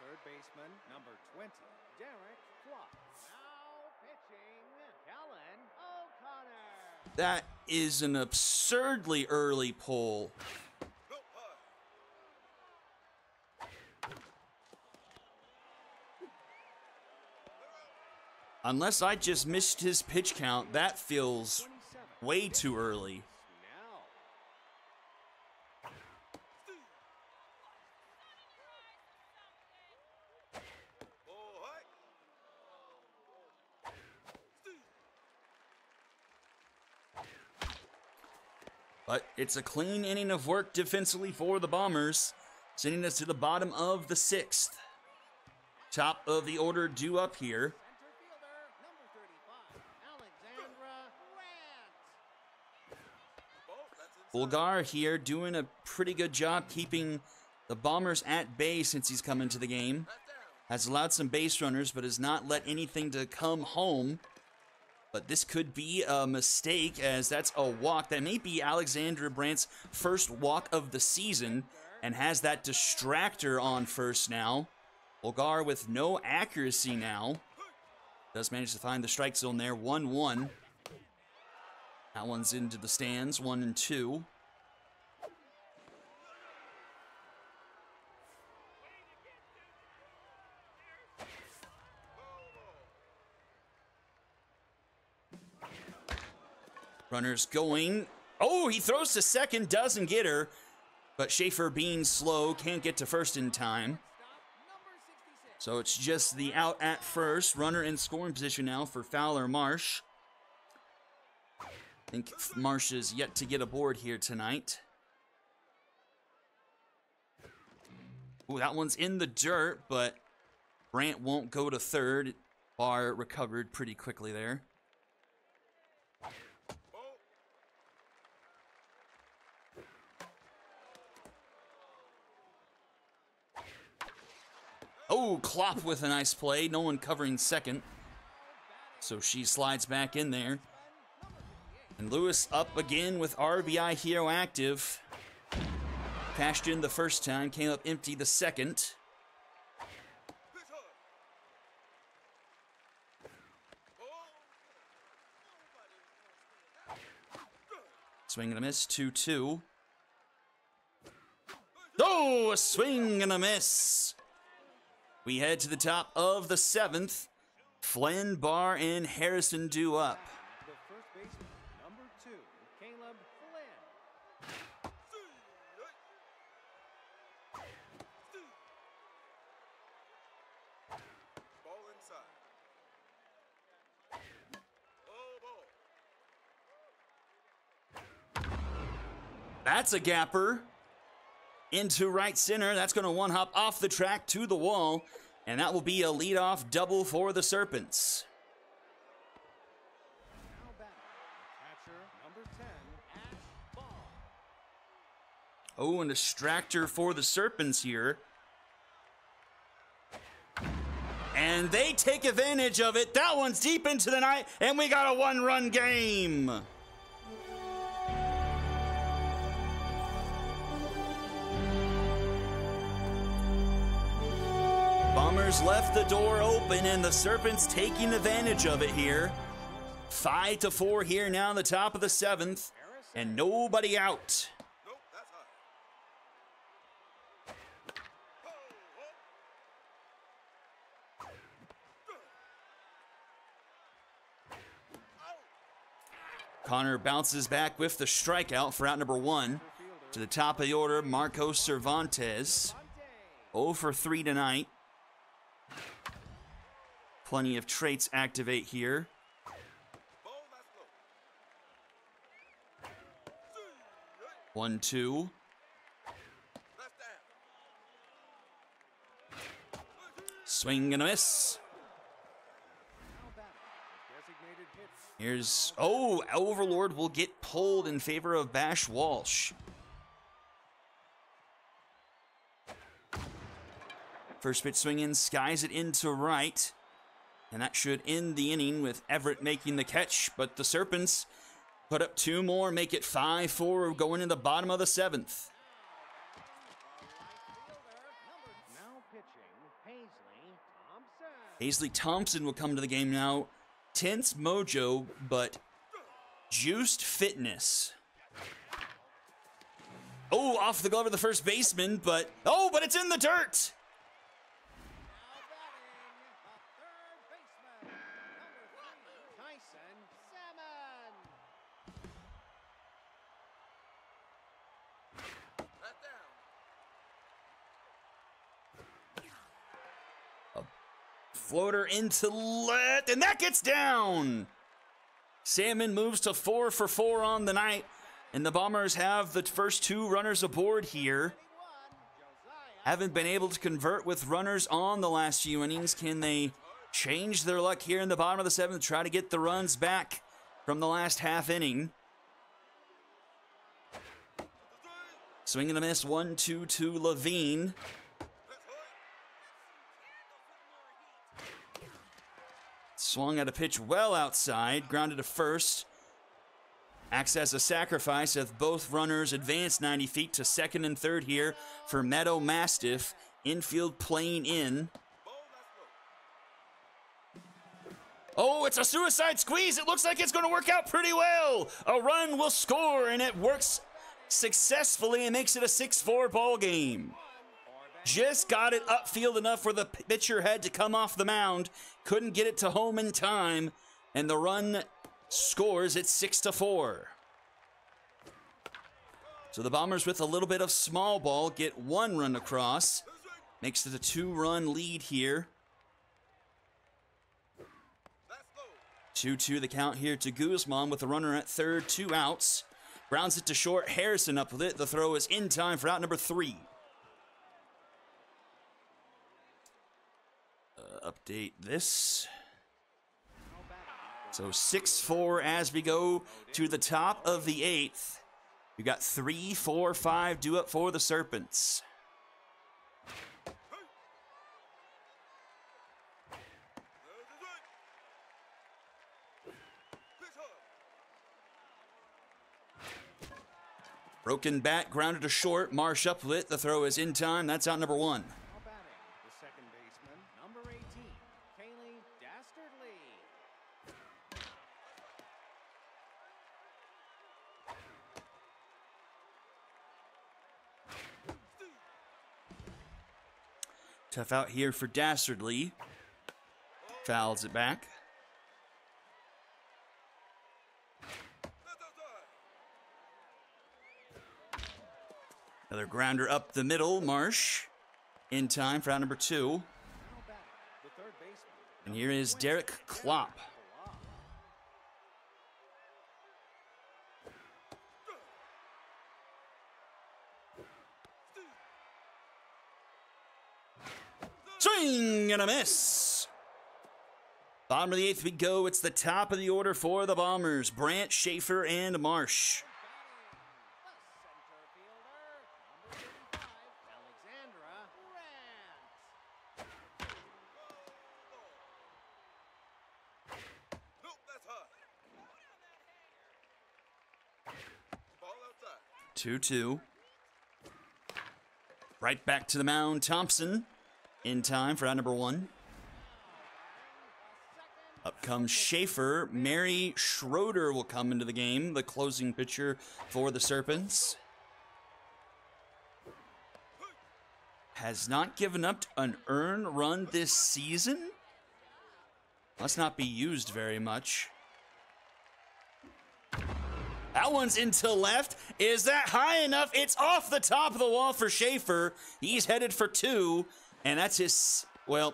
third baseman, number 20, Derek Clark. Now pitching, Kellen O'Connor. That is an absurdly early pull. Nope, high. Unless I just missed his pitch count, that feels 27. way too early. Now. Oh, high. But it's a clean inning of work defensively for the Bombers, sending us to the bottom of the sixth. Top of the order due up here. Center fielder, number 35, Alexandra Grant. Ball, that's inside. Bulgar here doing a pretty good job keeping the Bombers at bay since he's come into the game. That's down. Has allowed some base runners, but has not let anything to come home. But this could be a mistake, as that's a walk. That may be Alexandra Brandt's first walk of the season, and has that distractor on first now. Bulgar with no accuracy now. Does manage to find the strike zone there, 1-1. That one's into the stands, 1 and 2. Runners going. Oh, he throws to second, doesn't get her. But Schaefer being slow, can't get to first in time. So it's just the out at first. Runner in scoring position now for Fowler Marsh. I think Marsh is yet to get aboard here tonight. Ooh, that one's in the dirt, but Brandt won't go to third. Barr recovered pretty quickly there. Oh, Klopp with a nice play. No one covering second. So she slides back in there. And Lewis up again with RBI Hero active. Cashed in the first time, came up empty the second. Swing and a miss, 2-2. Oh, a swing and a miss. We head to the top of the seventh. Flynn, Barr, and Harrison due up. The first baseman, number 2, Caleb Flynn. Ball inside. Oh, ball. That's a gapper. Into right center. That's going to one-hop off the track to the wall. And that will be a leadoff double for the Serpents. Now batting, catcher, number 10, Ssbl. Oh, and a distractor for the Serpents here. And they take advantage of it. That one's deep into the night, and we got a one-run game. Bombers left the door open, and the Serpents taking advantage of it here. 5-4 here now in the top of the seventh, and nobody out. Nope, that's high. Connor bounces back with the strikeout for out number 1. To the top of the order, Marcos Cervantes. 0 for 3 tonight. Plenty of traits activate here. Ball, that's low. 1-2. That's down. Swing and a miss. Here's, oh, Overlord will get pulled in favor of Bash Walsh. First pitch swing in, skies it into right. And that should end the inning with Everett making the catch. But the Serpents put up 2 more, make it 5-4 going in the bottom of the 7th. Paisley Thompson will come to the game now. Tense mojo, but juiced fitness. Oh, off the glove of the first baseman, but it's in the dirt. Floater into left, and that gets down. Salmon moves to 4 for 4 on the night, and the Bombers have the first 2 runners aboard here. Haven't been able to convert with runners on the last few innings. Can they change their luck here in the bottom of the 7th, try to get the runs back from the last half inning? Swing and a miss, 1-2 to Levine. Swung at a pitch well outside, grounded to first. Acts as a sacrifice as both runners advance 90 feet to second and third here for Meadow Mastiff. Infield playing in. Oh, it's a suicide squeeze. It looks like it's going to work out pretty well. A run will score, and it works successfully and makes it a 6-4 ball game. Just got it upfield enough where the pitcher had to come off the mound. Couldn't get it to home in time, and the run scores at 6-4. So the Bombers, with a little bit of small ball, get 1 run across. Makes it a 2-run lead here. 2-2 the count here to Guzman with the runner at third, 2 outs. Grounds it to short. Harrison up with it. The throw is in time for out number 3. Update this. So 6-4 as we go to the top of the 8th. We got 3, 4, 5 due up for the Serpents. Broken bat, grounded to short. Marsh up with it. The throw is in time. That's out number 1. Tough out here for Dastardly. Fouls it back. Another grounder up the middle. Marsh in time for out number 2. And here is Derek Klopp. Swing and a miss. Bottom of the 8th we go. It's the top of the order for the Bombers. Brandt, Schaefer, and Marsh. Nope, 2-2. Right back to the mound. Thompson in time for out number 1. Up comes Schaefer. Mary Schroeder will come into the game, the closing pitcher for the Serpents. Has not given up an earned run this season. Must not be used very much. That one's into left. Is that high enough? It's off the top of the wall for Schaefer. He's headed for 2. And that's his, well,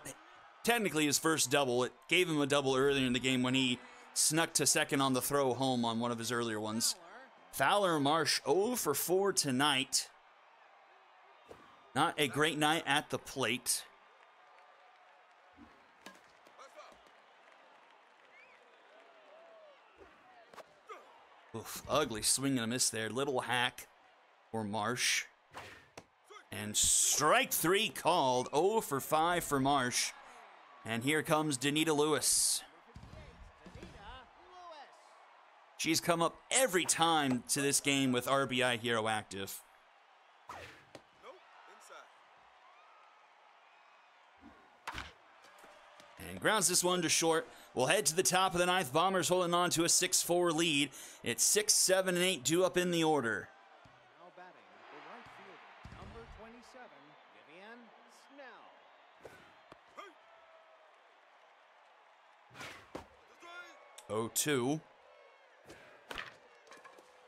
technically his first double. It gave him a double earlier in the game when he snuck to second on the throw home on one of his earlier ones. Fowler Marsh 0 for 4 tonight. Not a great night at the plate. Oof, ugly swing and a miss there. Little hack for Marsh. And strike 3 called. 0 for 5 for Marsh. And here comes Danita Lewis. She's come up every time to this game with RBI Hero active. And grounds this one to short. We'll head to the top of the 9th. Bombers holding on to a 6-4 lead. It's 6, 7, and 8 due up in the order. Now batting, the right fielder, number 27, Vivian Snell. 0-2.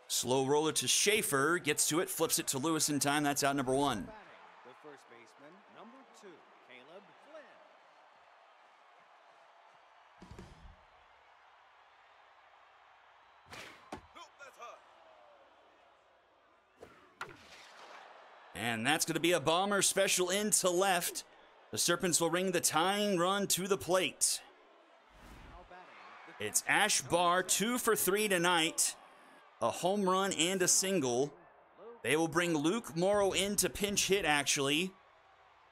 Slow roller to Schaefer. Gets to it, flips it to Lewis in time. That's out number 1. Batting, the first baseman, number 2, Caleb Flynn. And that's going to be a Bomber special into left. The Serpents will ring the tying run to the plate. Now batting, the It's Ash Barr, 2 for 3 tonight. A home run and a single. They will bring Luke Morrow in to pinch hit, actually.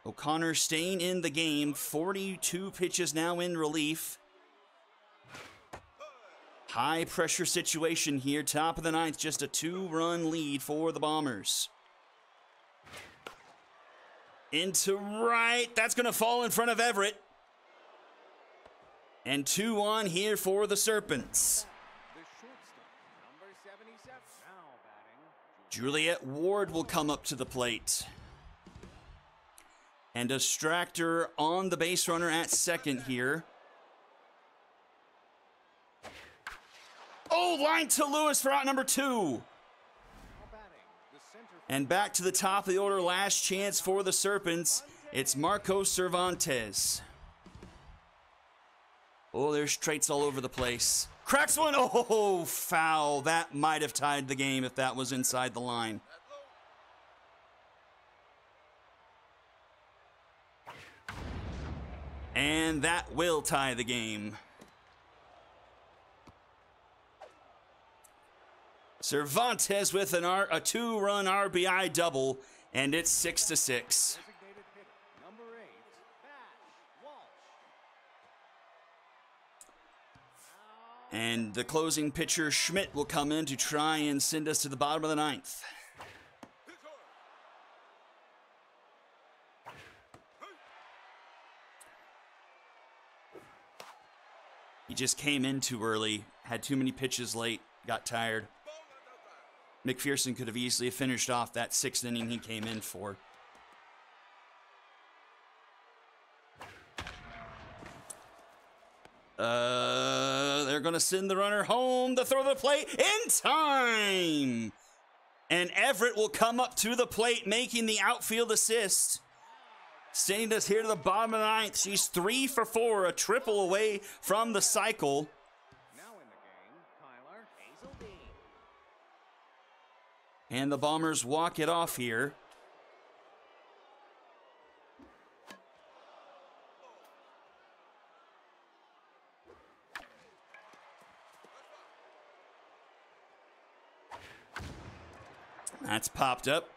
O'Connor staying in the game. 42 pitches now in relief. High pressure situation here. Top of the 9th, just a 2-run lead for the Bombers. Into right. That's going to fall in front of Everett. And 2 on here for the Serpents. the shortstop, number 77. Now batting, Juliet Ward will come up to the plate. And a Distractor on the base runner at second here. Oh, line to Lewis for out number 2. now batting, the center And back to the top of the order, last chance for the Serpents. It's Marco Cervantes. Oh, there's traits all over the place. Cracks one. Oh, foul. That might have tied the game if that was inside the line. And that will tie the game. Cervantes with a 2-run RBI double, and it's 6-6. designated hitter, number 8, Bash Walsh. And the closing pitcher, Schmidt, will come in to try and send us to the bottom of the 9th. He just came in too early, had too many pitches late, got tired. McPherson could have easily finished off that 6th inning he came in for. They're going to send the runner home. The throw to the plate in time. And Everett will come up to the plate, making the outfield assist. Sending us here to the bottom of the 9th. She's 3 for 4, a triple away from the cycle. Now in the game, Tyler Hazeldine. And the Bombers walk it off here. That's popped up.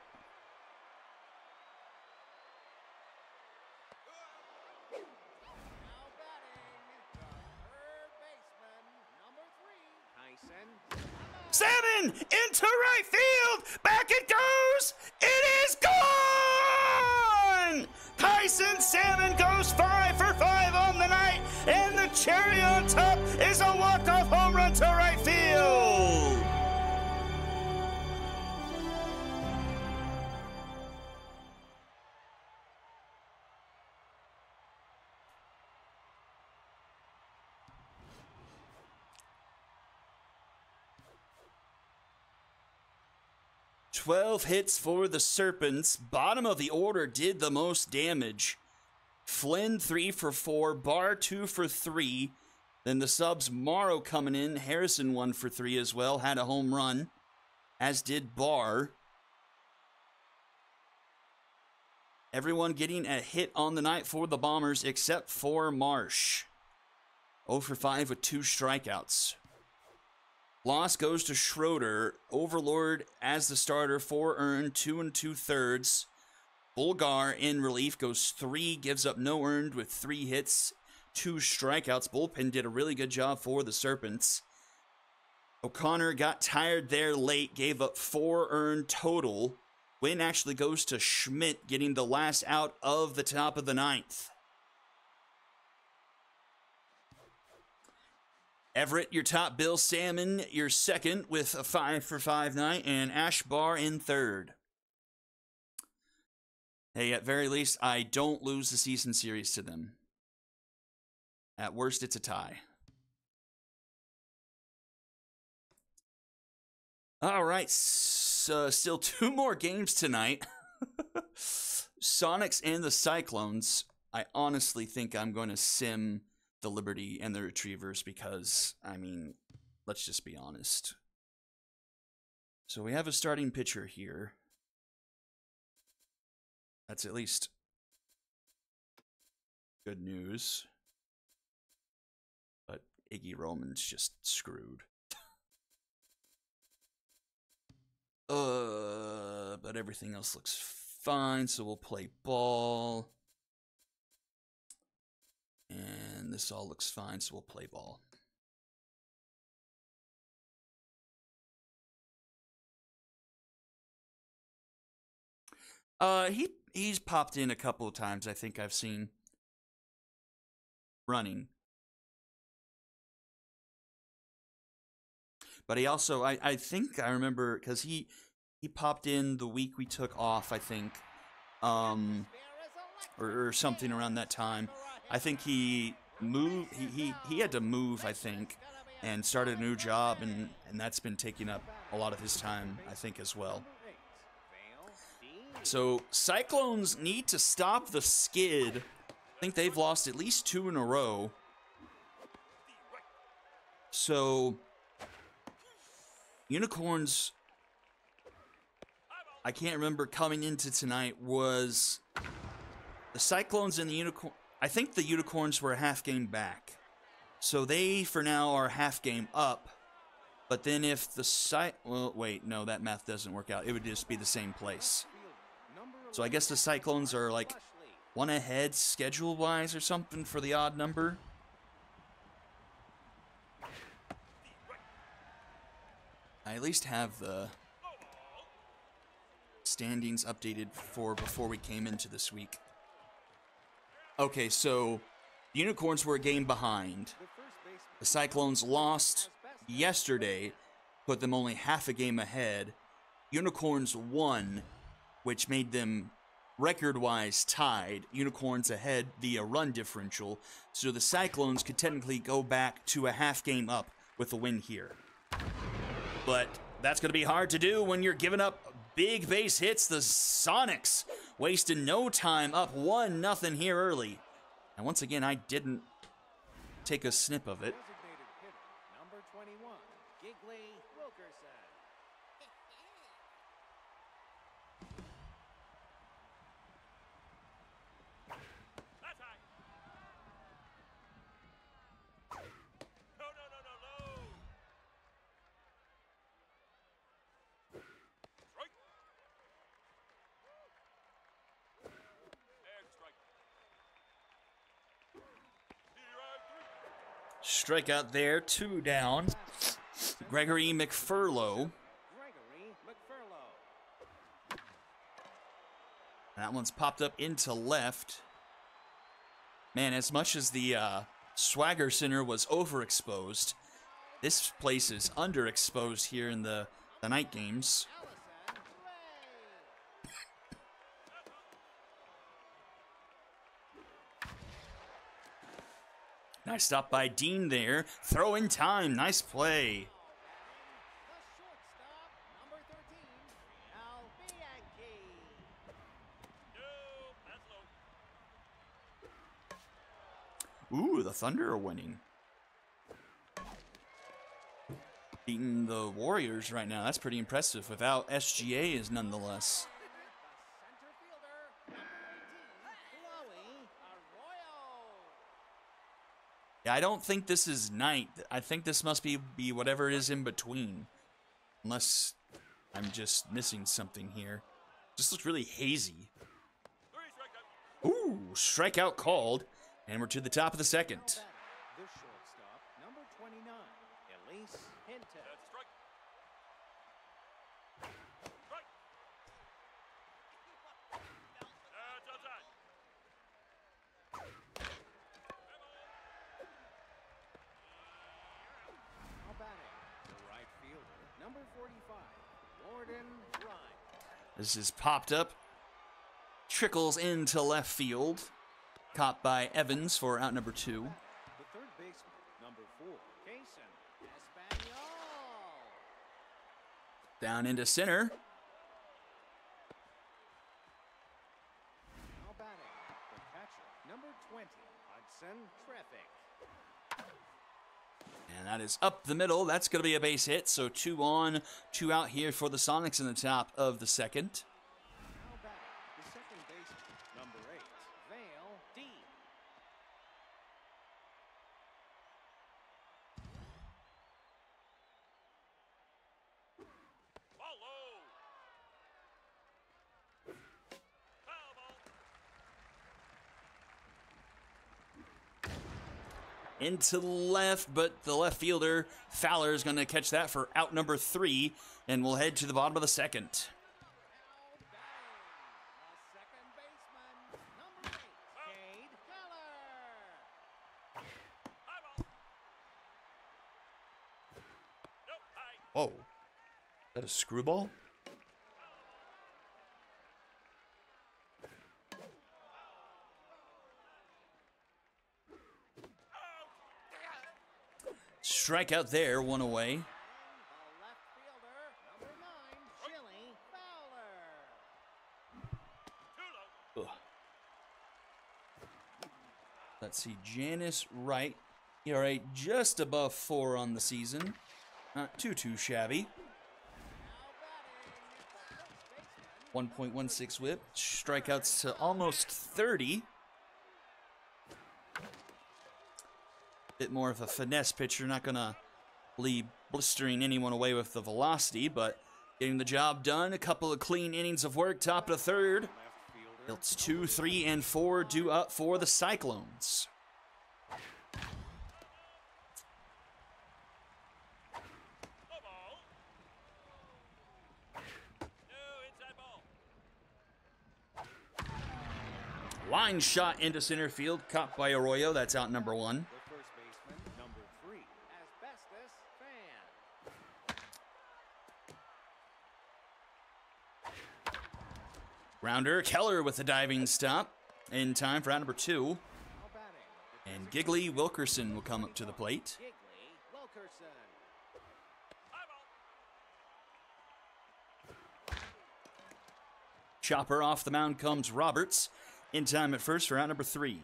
Now batting, the third baseman, number 3, Tyson. Salmon into right field. Back it goes. It is gone. Tyson Salmon goes 5 for 5 on the night. And the cherry on top is a walk-off home run to right field. "12 hits for the Serpents. Bottom of the order did the most damage. Flynn 3 for 4, Barr 2 for 3. Then the subs, Morrow coming in, Harrison 1 for 3 as well, had a home run, as did Barr. Everyone getting a hit on the night for the Bombers except for Marsh. 0 for 5 with 2 strikeouts. Loss goes to Schroeder. Overlord as the starter, 4 earned, 2 2/3. Bulgar in relief goes 3, gives up no earned with 3 hits, 2 strikeouts. Bullpen did a really good job for the Serpents. O'Connor got tired there late, gave up 4 earned total. Win actually goes to Schmidt, getting the last out of the top of the 9th. Everett, your top bill. Salmon, your second with a 5-for-5 night. And Ashbar in third. Hey, at very least, I don't lose the season series to them. At worst, it's a tie. All right, still 2 more games tonight. Sonics and the Cyclones. I honestly think I'm going to sim the Liberty and the Retrievers because, I mean, let's just be honest. So we have a starting pitcher here. That's at least good news. But Iggy Roman's just screwed. But everything else looks fine, so we'll play ball. And this all looks fine, so we'll play ball. He's popped in a couple of times, I think I've seen. Running. But he also, I think I remember, because he popped in the week we took off, I think. Or something around that time. I think he moved, he had to move, I think, and started a new job, and that's been taking up a lot of his time, I think, as well. So, Cyclones need to stop the skid. I think they've lost at least 2 in a row. So, Unicorns, I can't remember coming into tonight, was the Cyclones and the Unicorn. I think the Unicorns were a half game back. So they, for now, are half game up. But then if the well, wait, no, that math doesn't work out. It would just be the same place. So I guess the Cyclones are like 1 ahead schedule-wise or something for the odd number. I at least have the standings updated for before we came into this week. Okay, so the Unicorns were a game behind. The Cyclones lost yesterday, put them only half a game ahead. Unicorns won, which made them record-wise tied. Unicorns ahead via run differential, so the Cyclones could technically go back to a half game up with a win here. But that's going to be hard to do when you're giving up big base hits. The Sonics wasting no time, up 1-0 here early. And once again, I didn't take a snip of it. Number 21, Giggly Wilkerson. That's high. No, no, no, no, no. Strike. And strike. Strikeout there, 2 down. Gregory McFurlow. Gregory McFurlow. That one's popped up into left. Man, as much as the Swagger Center was overexposed, this place is underexposed here in the night games. Nice stop by Dean there. Throw in time. Nice play. The shortstop, number 13, Al Bianchi. No, that's low. Ooh, the Thunder are winning. Beating the Warriors right now. That's pretty impressive. Without SGA is nonetheless. The center fielder, number 18, Chloe Arroyo. Yeah, I don't think this is night. I think this must be whatever it is in between. Unless I'm just missing something here. Just looks really hazy. 3 strikeout. Ooh, strikeout called. And we're to the top of the second. The shortstop, number 29, Elise Hinton. That's a strike. Strike. That's outside. Now batting, the right fielder, number 45, Gordon Ryan. This is popped up. Trickles into left field. Caught by Evans for out number 2. The third baseman, number 4, Jason Ssbl. Down into center. Now batting, the catcher, number 20, Hudson Treffick. And that is up the middle. That's going to be a base hit. So 2 on, 2 out here for the Sonics in the top of the second. Now batting, the second baseman, number 8, Vale D. Ball low. Foul ball. Into the left, but the left fielder, Fowler, is going to catch that for out number 3. And we'll head to the bottom of the second. Now batting, the second baseman, number 8, Cade Keller. High ball. Nope. High. Whoa. Is that a screwball? Strikeout there, 1 away. And the left fielder, number 9, Chili Fowler. Too low. Ugh. Let's see, Janice Wright. ERA just above 4 on the season. Not too shabby. Now batting, the first baseman, 1.16 whip. Strikeouts to almost 30. Bit more of a finesse pitcher. Not going to leave blistering anyone away with the velocity, but getting the job done. A couple of clean innings of work. Top of the third. left fielder, It's 2, 3, and 4 due up for the Cyclones. Low ball. No, inside ball. Line shot into center field. Caught by Arroyo. That's out number 1. the first baseman, number 3, Asbestos Fan. Rounder. Keller with a diving stop. In time for out number 2. Now batting, the And Giggly Wilkerson will come up to the plate. Giggly Wilkerson. High ball. Chopper off the mound comes Roberts. In time at first for out number 3.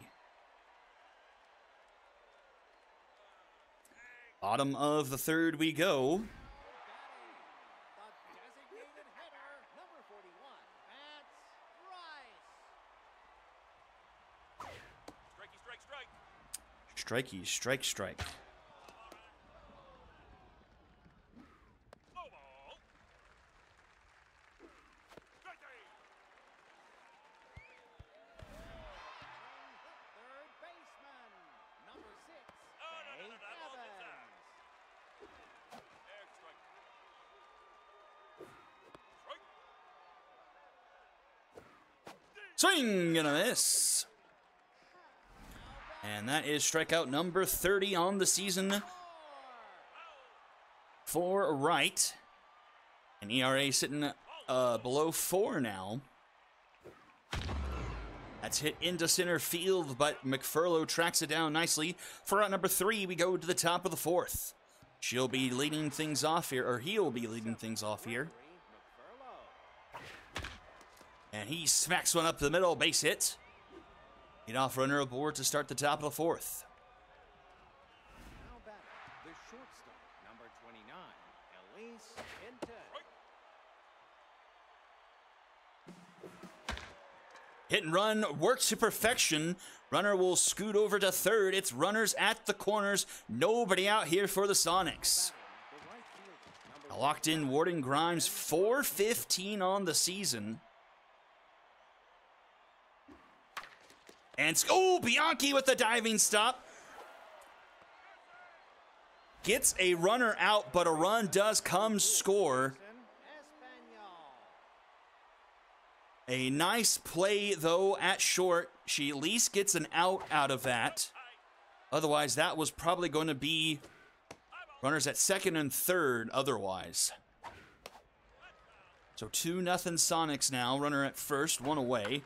Bottom of the third we go. The designated hitter, number 41, Matt Rice. Strikey, strike, strike. Strikey, strike. Low ball. Strikey. Third baseman, number 6, No, Faith that ball's Evans. inside. There's strike. Strike. Swing and a miss. And that is strikeout number 30 on the season for Wright. And ERA sitting below 4 now. That's hit into center field, but McFurlow tracks it down nicely. For out number 3, we go to the top of the 4th. She'll be leading things off here, or he'll be leading things off here. McFurlow. And he smacks one up the middle, base hit. Lead off runner aboard to start the top of the 4th. Now batting, the shortstop, number 29, Elise Hinton. Hit and run works to perfection. Runner will scoot over to third. It's runners at the corners. Nobody out here for the Sonics. Locked in Warden Grimes, 415 on the season. And, oh, Bianchi with the diving stop. Gets a runner out, but a run does come score. A nice play, though, at short. She at least gets an out of that. Otherwise, that was probably going to be runners at second and third otherwise. So 2-0 Sonics now. Runner at first, one away.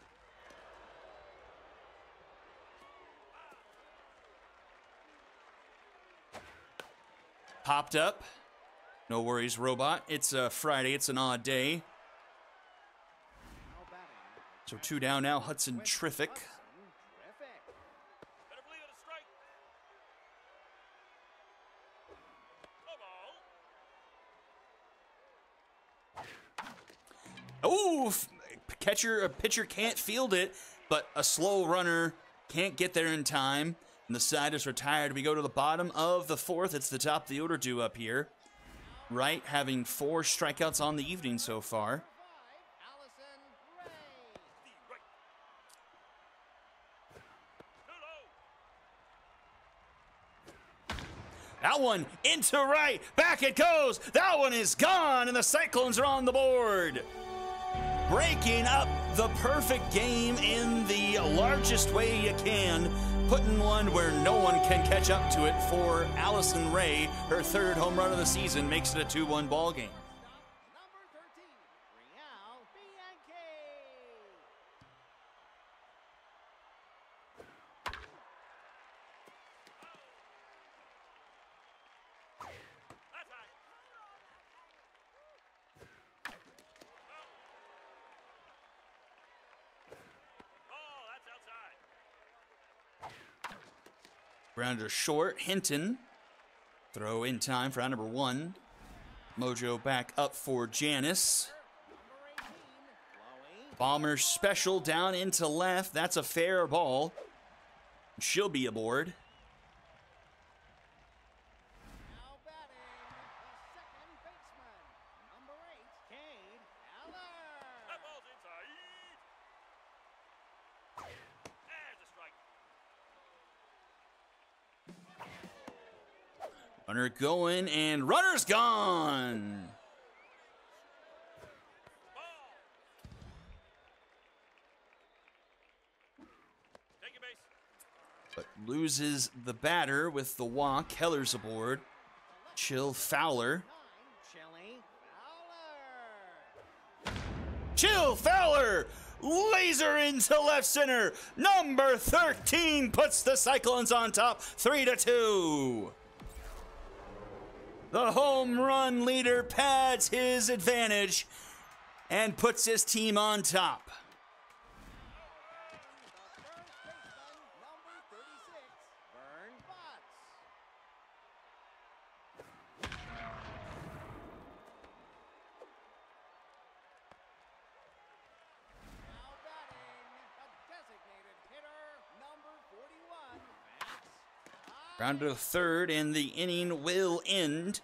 Popped up. No worries, robot. It's a Friday. It's an odd day. So 2 down now. Hudson Terrific. Better believe it, a strike. Oh, pitcher can't field it, but a slow runner can't get there in time. And the side is retired. We go to the bottom of the fourth. It's the top of the order due up here. Wright having 4 strikeouts on the evening so far. That one into right. Back it goes. That one is gone, and the Cyclones are on the board. Breaking up the perfect game in the largest way you can. Putting one where no one can catch up to it for Allison Ray. Her 3rd home run of the season makes it a 2-1 ball game. Grounder short. Hinton. Throw in time for out number 1. Mojo back up for Janice. Bomber special down into left. That's a fair ball. She'll be aboard. Now batting, the second baseman, number 8, Cade Eller. That ball's inside. There's a strike. Runner going, and runner's gone. Take your base. But loses the batter with the walk. Keller's aboard. Chill Fowler. 9, Chili Fowler. Chill Fowler! Laser into left center. Number 13 puts the Cyclones on top, 3-2. The home run leader pads his advantage and puts his team on top. The first baseman, number 36, Vern Butts. Now batting, a designated hitter, number 41, Max. Round to third, and the inning will end.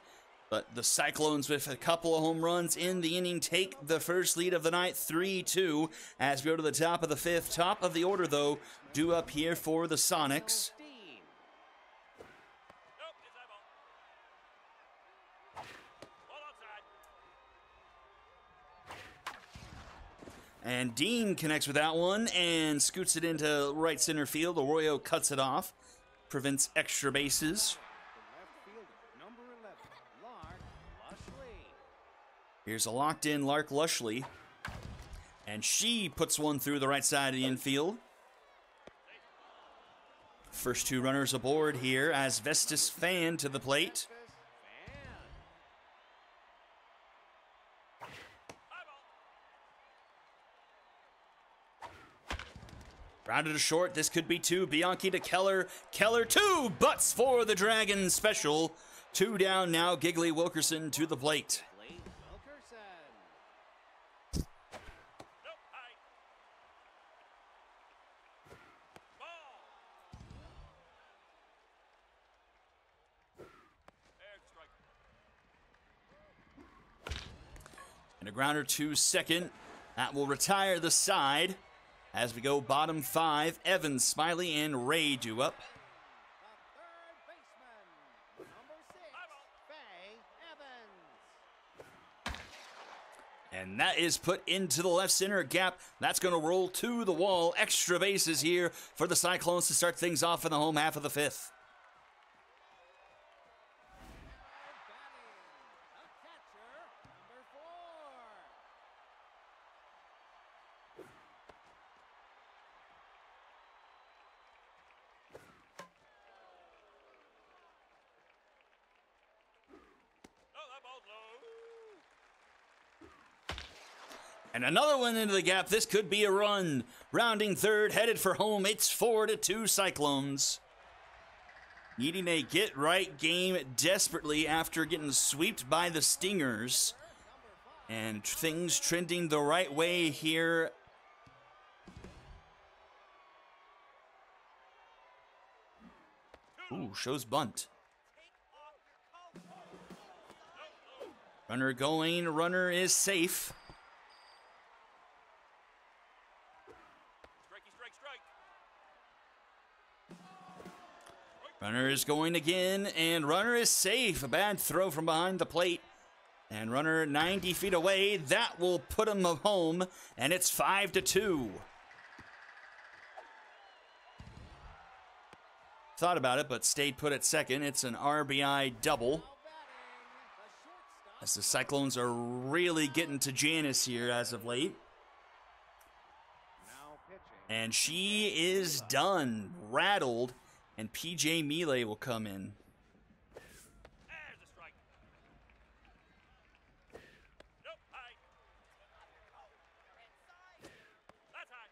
But the Cyclones, with a couple of home runs in the inning, take the first lead of the night, 3-2. As we go to the top of the 5th. Top of the order, though, due up here for the Sonics. Nope, inside ball. Ball outside. And Dean connects with that one and scoots it into right center field. Arroyo cuts it off, prevents extra bases. The left fielder, number 11, Lark Lushley. Here's a locked-in Lark Lushley. And she puts one through the right side of the infield. First 2 runners aboard here as Vestas Fan to the plate. Grounded to short. This could be 2. Bianchi to Keller. Keller 2. Butts for the Dragons special. 2 down now. Giggly Wilkerson to the plate. Blake Wilkerson. Nope, high. a grounder to second. That will retire the side. As we go bottom 5, Evans, Smiley, and Ray due up. The third baseman, number 6, Faye Evans. And that is put into the left center gap. That's going to roll to the wall. Extra bases here for the Cyclones to start things off in the home half of the 5th. And another one into the gap. This could be a run. Rounding third, headed for home. It's 4-2 Cyclones. Needing a get-right game desperately after getting swept by the Stingers. And things trending the right way here. Ooh, shows bunt. Runner going, runner is safe. Runner is going again, and runner is safe. A bad throw from behind the plate. And runner 90 feet away. That will put him home, and it's 5-2. Thought about it, but stayed put at second. It's an RBI double. As the Cyclones are really getting to Janice here as of late. And she is done. Rattled. And PJ Mealy will come in. There's a strike. Nope, high. That's high.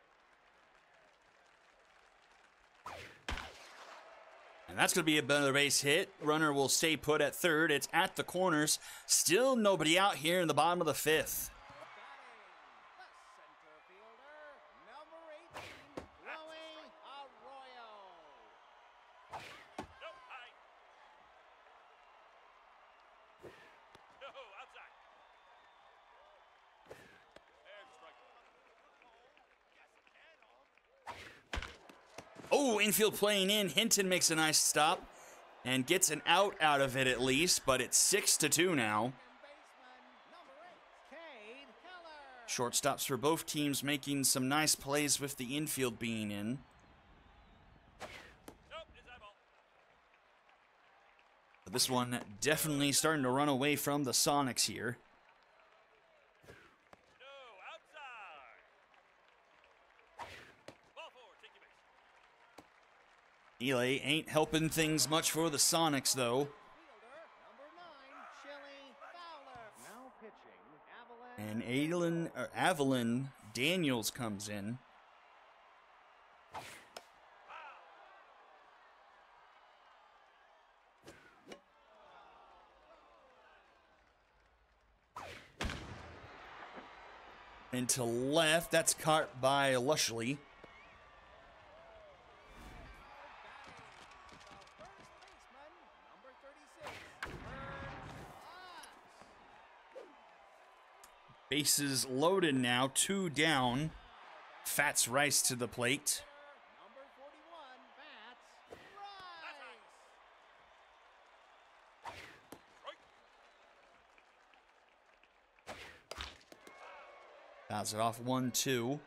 And that's going to be another base hit. Runner will stay put at third. It's at the corners. Still nobody out here in the bottom of the 5th. Oh, infield playing in. Hinton makes a nice stop and gets an out of it at least, but it's 6-2 now. Shortstops for both teams making some nice plays with the infield being in. But this one definitely starting to run away from the Sonics here. Ely ain't helping things much for the Sonics, though. And Evelyn Daniels comes in. And to left, that's caught by Lushley. Bases loaded now, 2 down. Fats Rice to the plate. Number 41, Fats Rice. Bounce it off 1-2.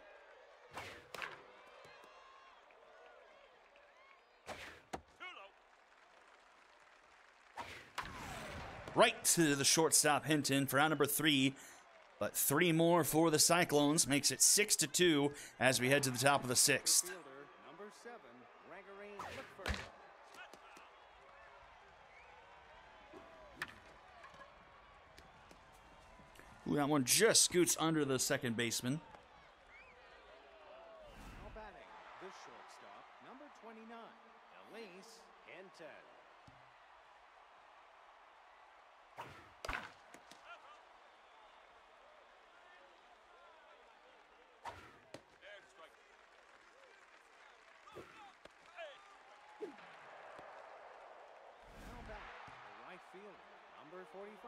Right to the shortstop Hinton for out number 3. But 3 more for the Cyclones makes it 6-2 as we head to the top of the 6th. Number 7, Gregory McPherson. Ooh, that one just scoots under the second baseman. Now batting, the shortstop, number 29, Elise Hinton. Now batting, the right fielder, number 45,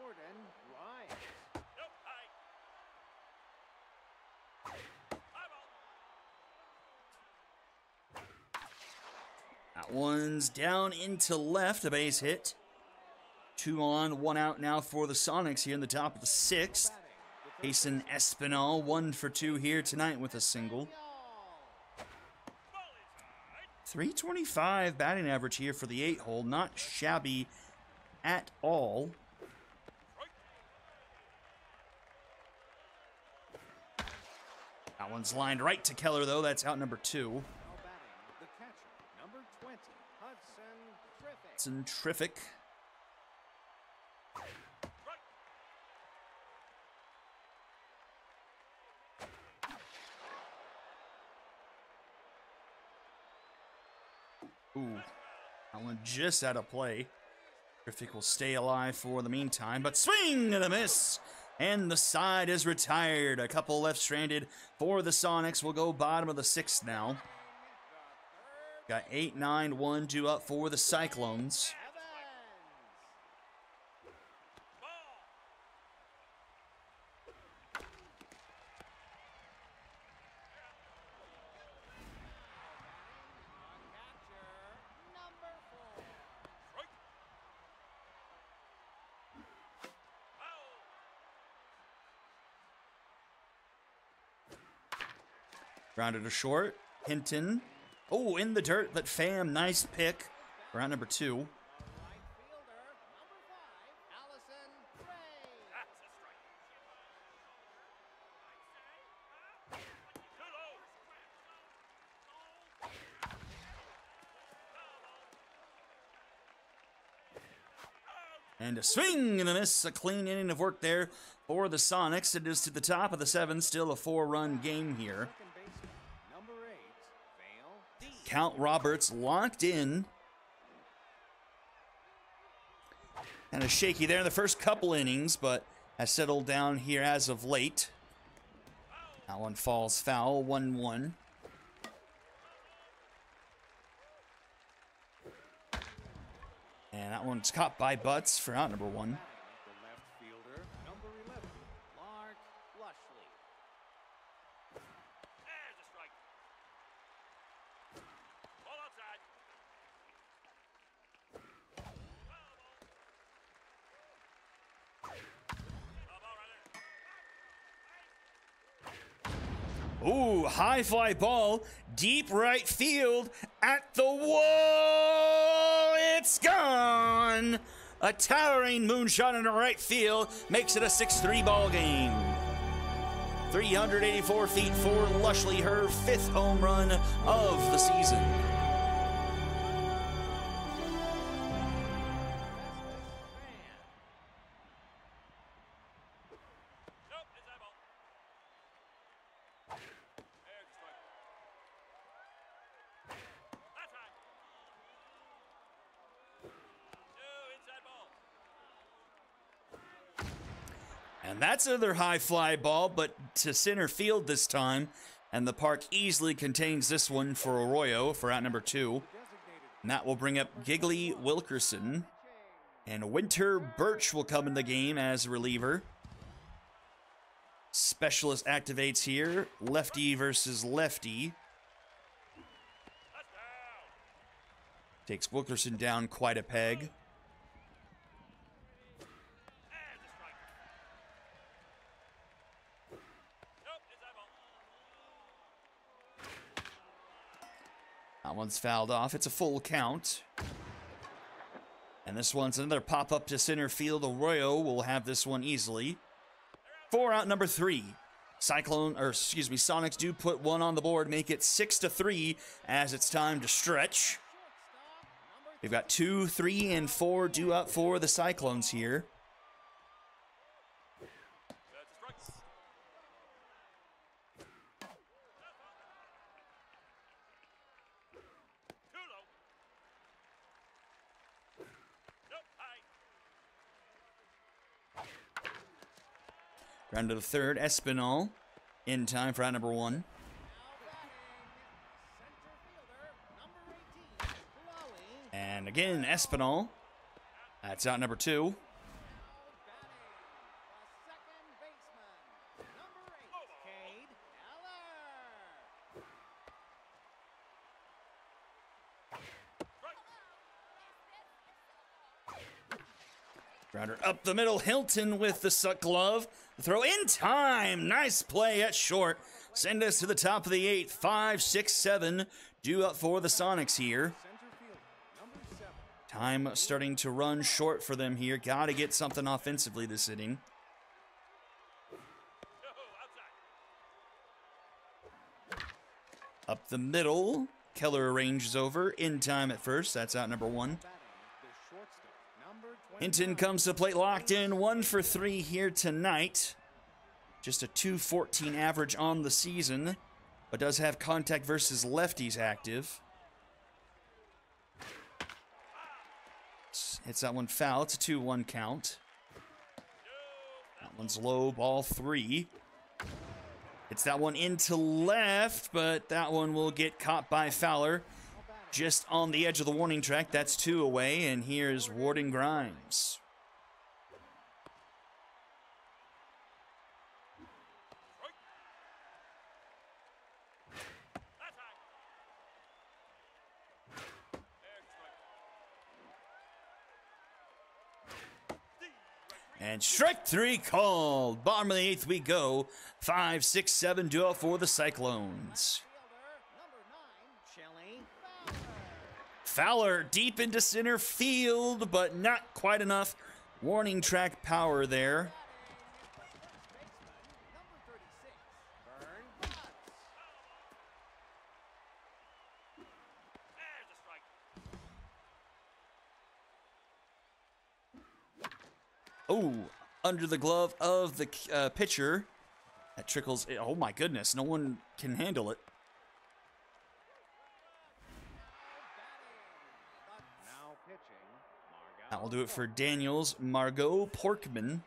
Warden Rice. Nope, high. That one's down into left, a base hit. 2 on, 1 out now for the Sonics here in the top of the 6th. Jason Espinal, 1 for 2 here tonight with a single. 325 batting average here for the 8-hole. Not shabby at all. That one's lined right to Keller, though. That's out number 2. Hudson Triffic. Ooh, that one just out of play. Triffic will stay alive for the meantime, but swing and a miss. And the side is retired. A couple left stranded for the Sonics. We'll go bottom of the 6th now. Got 8, 9, 1, 2 up for the Cyclones. Grounded to short. Hinton. Oh, in the dirt, but Pham, nice pick. Round number 2. And a swing and a miss. A clean inning of work there for the Sonics. It is to the top of the 7th. Still a 4-run game here. Count Roberts locked in. Kind of shaky there in the first couple innings, but has settled down here as of late. That one falls foul, 1-1. And that one's caught by Butts for out number 1. Ooh, high fly ball, deep right field, at the wall, it's gone! A towering moonshot into right field makes it a 6-3 ball game. 384 feet for Lushley, her 5th home run of the season. And that's another high fly ball, but to center field this time. And the park easily contains this one for Arroyo for out number 2. And that will bring up Giggly Wilkerson. And Winter Birch will come in the game as a reliever. Specialist activates here. Lefty versus lefty. Takes Wilkerson down quite a peg. That one's fouled off. It's a full count. And this one's another pop-up to center field. Arroyo will have this one easily. 4 out number 3. Sonics do put one on the board, make it 6-3 as it's time to stretch. We've got 2, 3, and 4 due up for the Cyclones here. Round to the 3rd, Espinal in time for out number 1. And again, Espinal. That's out number 2. Grounder up the middle. Hilton with the suck glove. The throw in time. Nice play at short. Send us to the top of the 8th. 5, 6, 7. Due up for the Sonics here. Time starting to run short for them here. Got to get something offensively this inning. Up the middle. Keller arranges over. In time at first. That's out number 1. Hinton comes to plate locked in. 1 for 3 here tonight. Just a .214 average on the season, but does have contact versus lefties active. Hits that one foul. It's a 2-1 count. That one's low, ball 3. Hits that one into left, but that one will get caught by Fowler. Just on the edge of the warning track. That's 2 away, and here's Warden Grimes. And strike 3 called. Bottom of the 8th we go. 5, 6, 7 duo for the Cyclones. Fowler deep into center field, but not quite enough warning track power there. Oh, under the glove of the pitcher. That trickles. Oh my goodness, no one can handle it. That will do it for Daniels. Margot Porkman.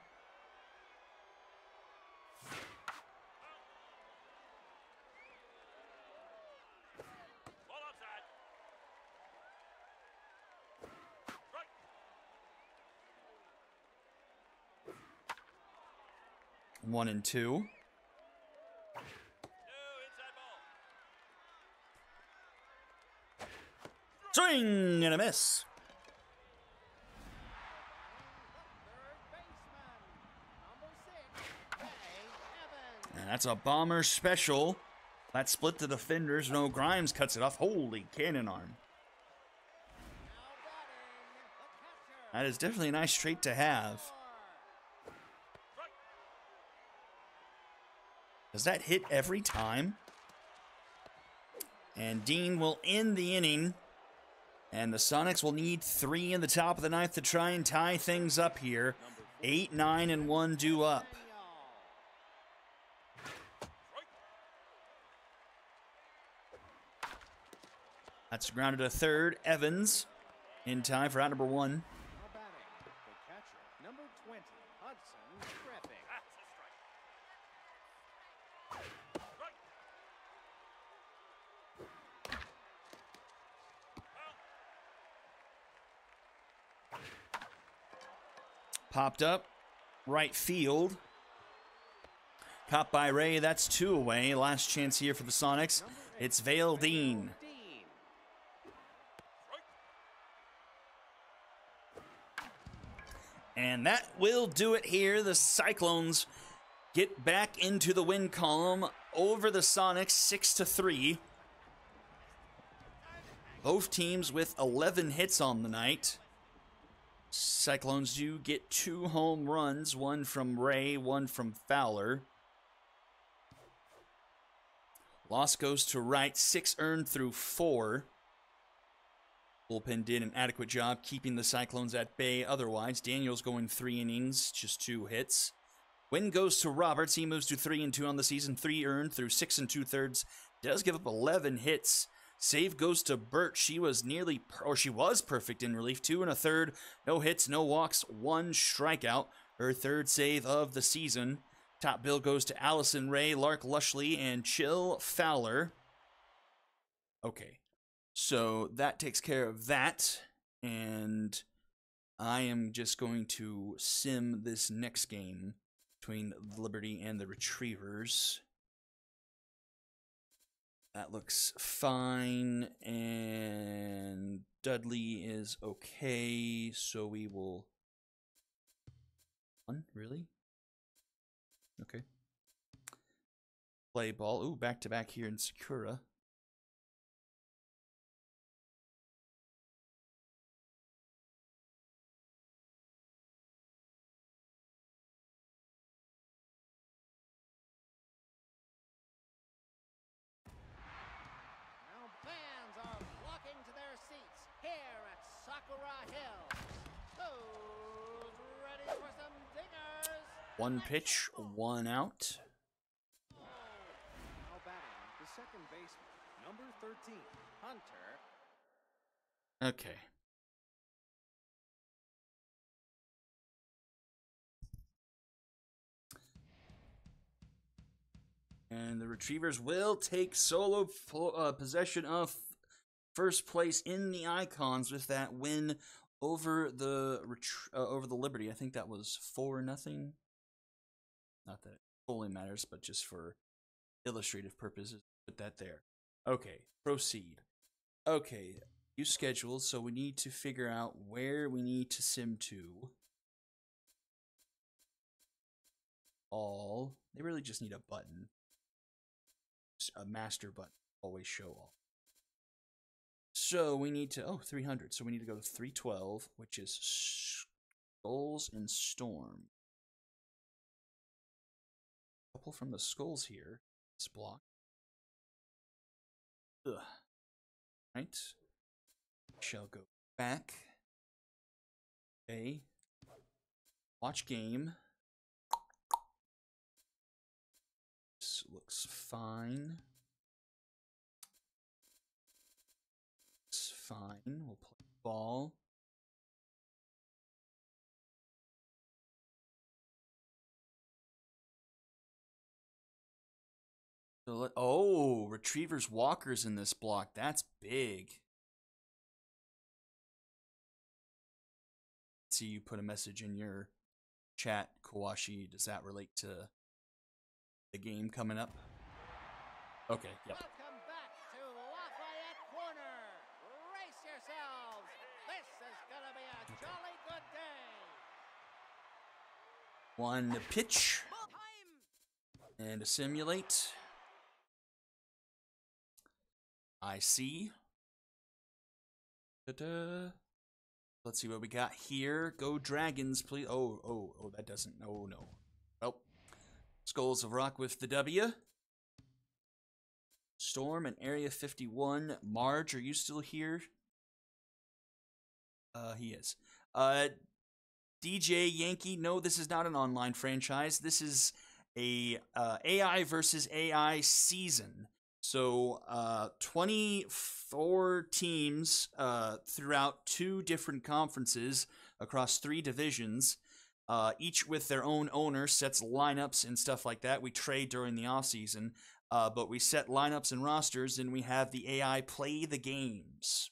One and 2. Swing and a miss. And that's a bomber special. That split the defenders. No, Grimes cuts it off. Holy cannon arm. That is definitely a nice trait to have. Does that hit every time? And Dean will end the inning. And the Sonics will need 3 in the top of the 9th to try and tie things up here. 8, 9, and 1 due up. That's grounded to third. Evans in time for out number 1. Popped up, right field. Caught by Ray, that's 2 away. Last chance here for the Sonics. It's Vale Dean. And that will do it here. The Cyclones get back into the win column over the Sonics 6-3. Both teams with 11 hits on the night. Cyclones do get 2 home runs, one from Ray, one from Fowler. Loss goes to Wright, 6 earned through 4. Bullpen did an adequate job keeping the Cyclones at bay otherwise. Daniels going 3 innings, just 2 hits. Win goes to Roberts. He moves to 3-2 on the season, 3 earned through 6 2/3. Does give up 11 hits. Save goes to Burt. She was she was perfect in relief. 2 1/3. No hits, no walks, 1 strikeout. Her 3rd save of the season. Top bill goes to Allison Ray, Lark Lushley, and Chill Fowler. Okay, so that takes care of that. And I am just going to sim this next game between Liberty and the Retrievers. That looks fine, and Dudley is okay, so we will One, really? Okay. Play ball. Ooh, back to back here in Sakura. Now fans are flocking to their seats here at Sakura Hill. Who's ready for some dingers? One pitch, one out. Now batting the second baseman, number 13, Hunter. Okay. And the Retrievers will take solo possession of first place in the Icons with that win over the Liberty. I think that was 4-0. Not that it fully matters, but just for illustrative purposes, put that there. Okay, proceed. Okay, new schedule, so we need to figure out where we need to sim to. All. They really just need a button. A master button. Always show all. So we need to, 300. So we need to go to 312, which is Skulls and Storm. Couple from the Skulls here. This block. Ugh. Right. Shall go back. Okay. Watch game. This looks fine. Looks fine. We'll play ball. So Retrievers Walkers in this block. That's big. See, you put a message in your chat, Kawashi. Does that relate to the game coming up? Okay, yep. Welcome back to Lafayette Corner. Brace yourselves. This is gonna be a jolly good day. One pitch. And a simulate. I see. Ta-da. Let's see what we got here. Go Dragons, please. Oh, that doesn't. Oh, no. Oh. Skulls of Rock with the W. Storm and Area 51. Marge, are you still here? He is. DJ Yankee, no, this is not an online franchise. This is a AI versus AI season. So 24 teams throughout 2 different conferences across 3 divisions, each with their own owner, sets lineups and stuff like that. We trade during the offseason, but we set lineups and rosters, and we have the AI play the games.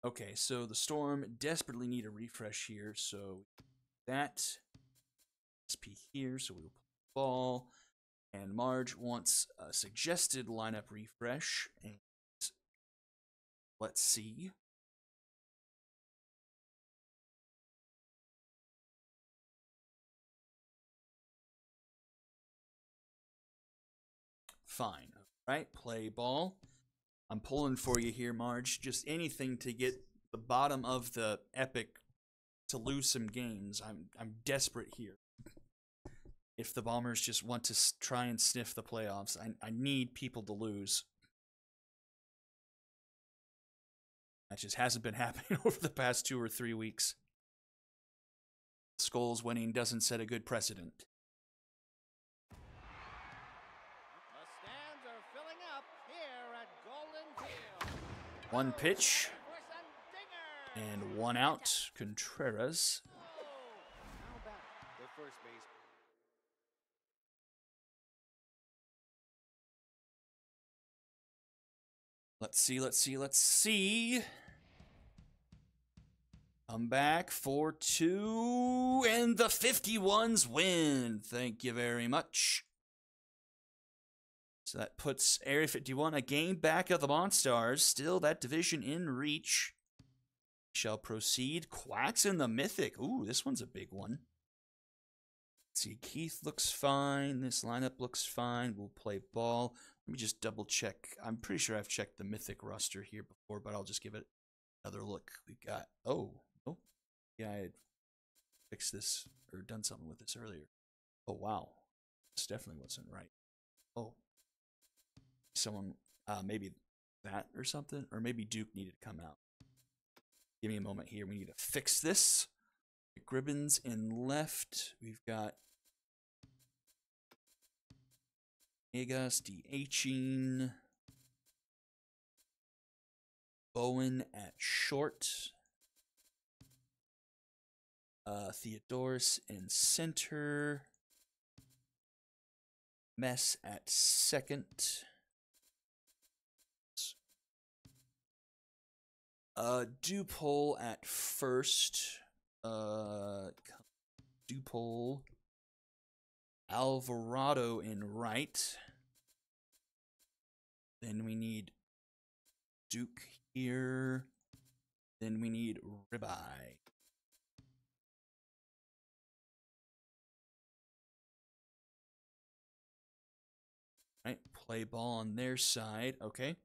Okay, so the Storm desperately need a refresh here, so that SP here, so we will play ball. And Marge wants a suggested lineup refresh. And let's see. Fine. All right, play ball. I'm pulling for you here, Marge. Just anything to get the bottom of the epic to lose some games. I'm desperate here. If the Bombers just want to try and sniff the playoffs, I need people to lose. That just hasn't been happening over the past 2 or 3 weeks. Skulls winning doesn't set a good precedent. The stands are filling up here at Golden Field. One pitch. For some dingers. And one out. Contreras. Now back the first baseman. Let's see. Come back 4-2, and the 51s win. Thank you very much. So that puts Area 51 a game back of the Monstars. Still that division in reach. Shall proceed. Quacks in the Mythic. Ooh, this one's a big one. See, Keith looks fine. This lineup looks fine. We'll play ball. Let me just double check. I'm pretty sure I've checked the Mythic roster here before, but I'll just give it another look. We've got, oh, yeah, I had fixed this or done something with this earlier. Oh, wow. This definitely wasn't right. Oh, someone, maybe that or something, or maybe Duke needed to come out. Give me a moment here. We need to fix this. Gribbons in left. We've got Egas DHing. Bowen at short. Theodorus in center. Mess at second. Dupole at first. Dupole. Alvarado in right. Then we need Duke here. Then we need Ribeye. Right, play ball on their side. Okay.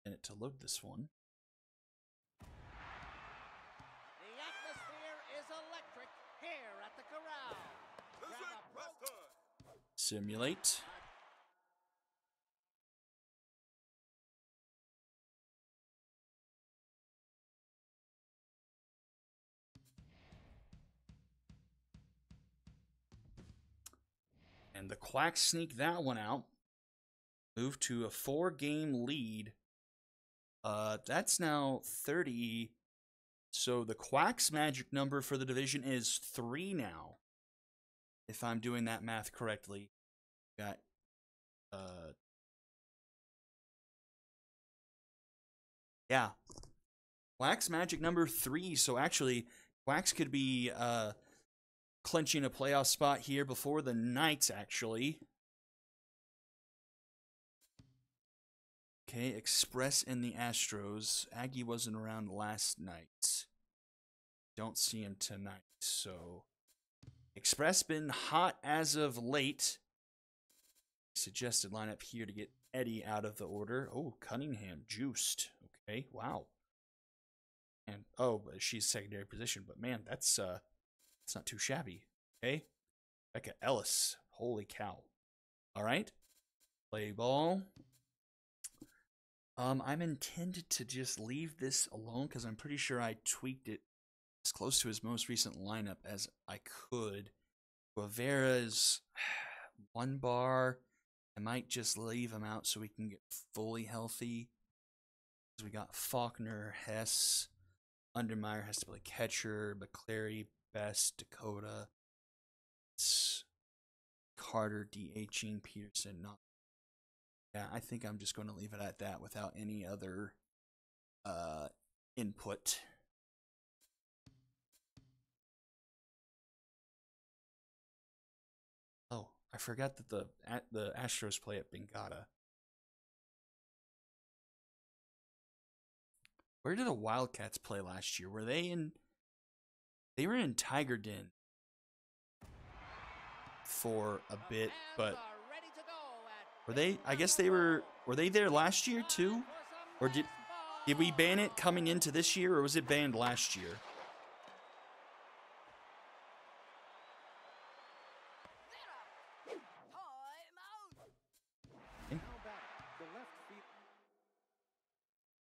And it to load this one. The atmosphere is electric here at the corral. Simulate. And the Quacks sneak that one out. Move to a 4-game lead. That's now 30. So the Quacks magic number for the division is 3 now. If I'm doing that math correctly. Got yeah. Quacks magic number 3. So actually Quacks could be clinching a playoff spot here before the Knights actually. Okay, Express and the Astros. Aggie wasn't around last night. Don't see him tonight, so Express been hot as of late. Suggested lineup here to get Eddie out of the order. Oh, Cunningham juiced. Okay, wow. And oh, she's secondary position, but man, that's not too shabby. Okay, Becca Ellis. Holy cow! All right, play ball. I'm intended to just leave this alone because I'm pretty sure I tweaked it as close to his most recent lineup as I could. Guevara's 1 bar. I might just leave him out so we can get fully healthy. We got Faulkner, Hess, Undermeyer has to play catcher, McClary, Best, Dakota, Carter, DHing, Peterson, not. Yeah, I think I'm just going to leave it at that without any other input. Oh, I forgot that the Astros play at Bengata. Where did the Wildcats play last year? Were they in? They were in Tiger Den for a bit, but were they? I guess they were. Were they there last year too, or did we ban it coming into this year, or was it banned last year?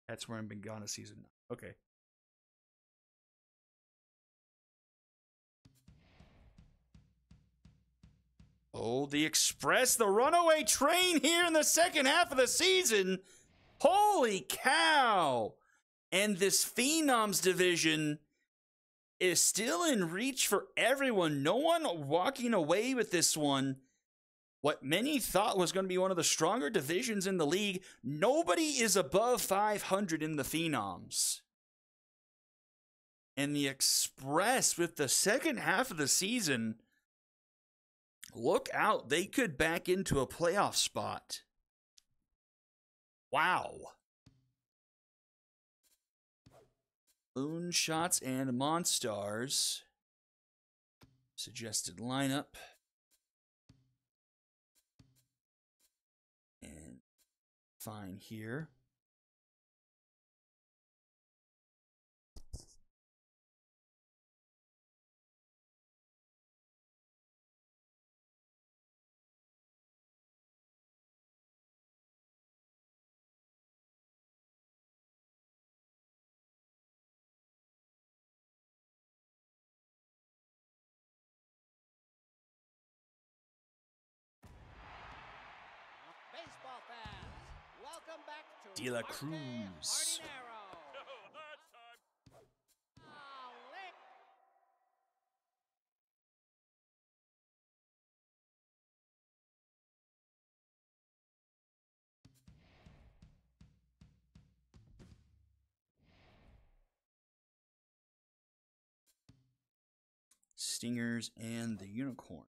That's where I'm been gone a season. Okay. Oh, the Express, the runaway train here in the second half of the season. Holy cow. And this Phenoms division is still in reach for everyone. No one walking away with this one. what many thought was going to be one of the stronger divisions in the league. Nobody is above 500 in the Phenoms. And the Express, with the second half of the season, look out. They could back into a playoff spot. Wow. Moonshots and Monstars. Suggested lineup. And fine here. Baseball fans, welcome back to De La Parque Cruz. Jardinero. Oh, that's time. Oh, lick. Stingers and the Unicorns.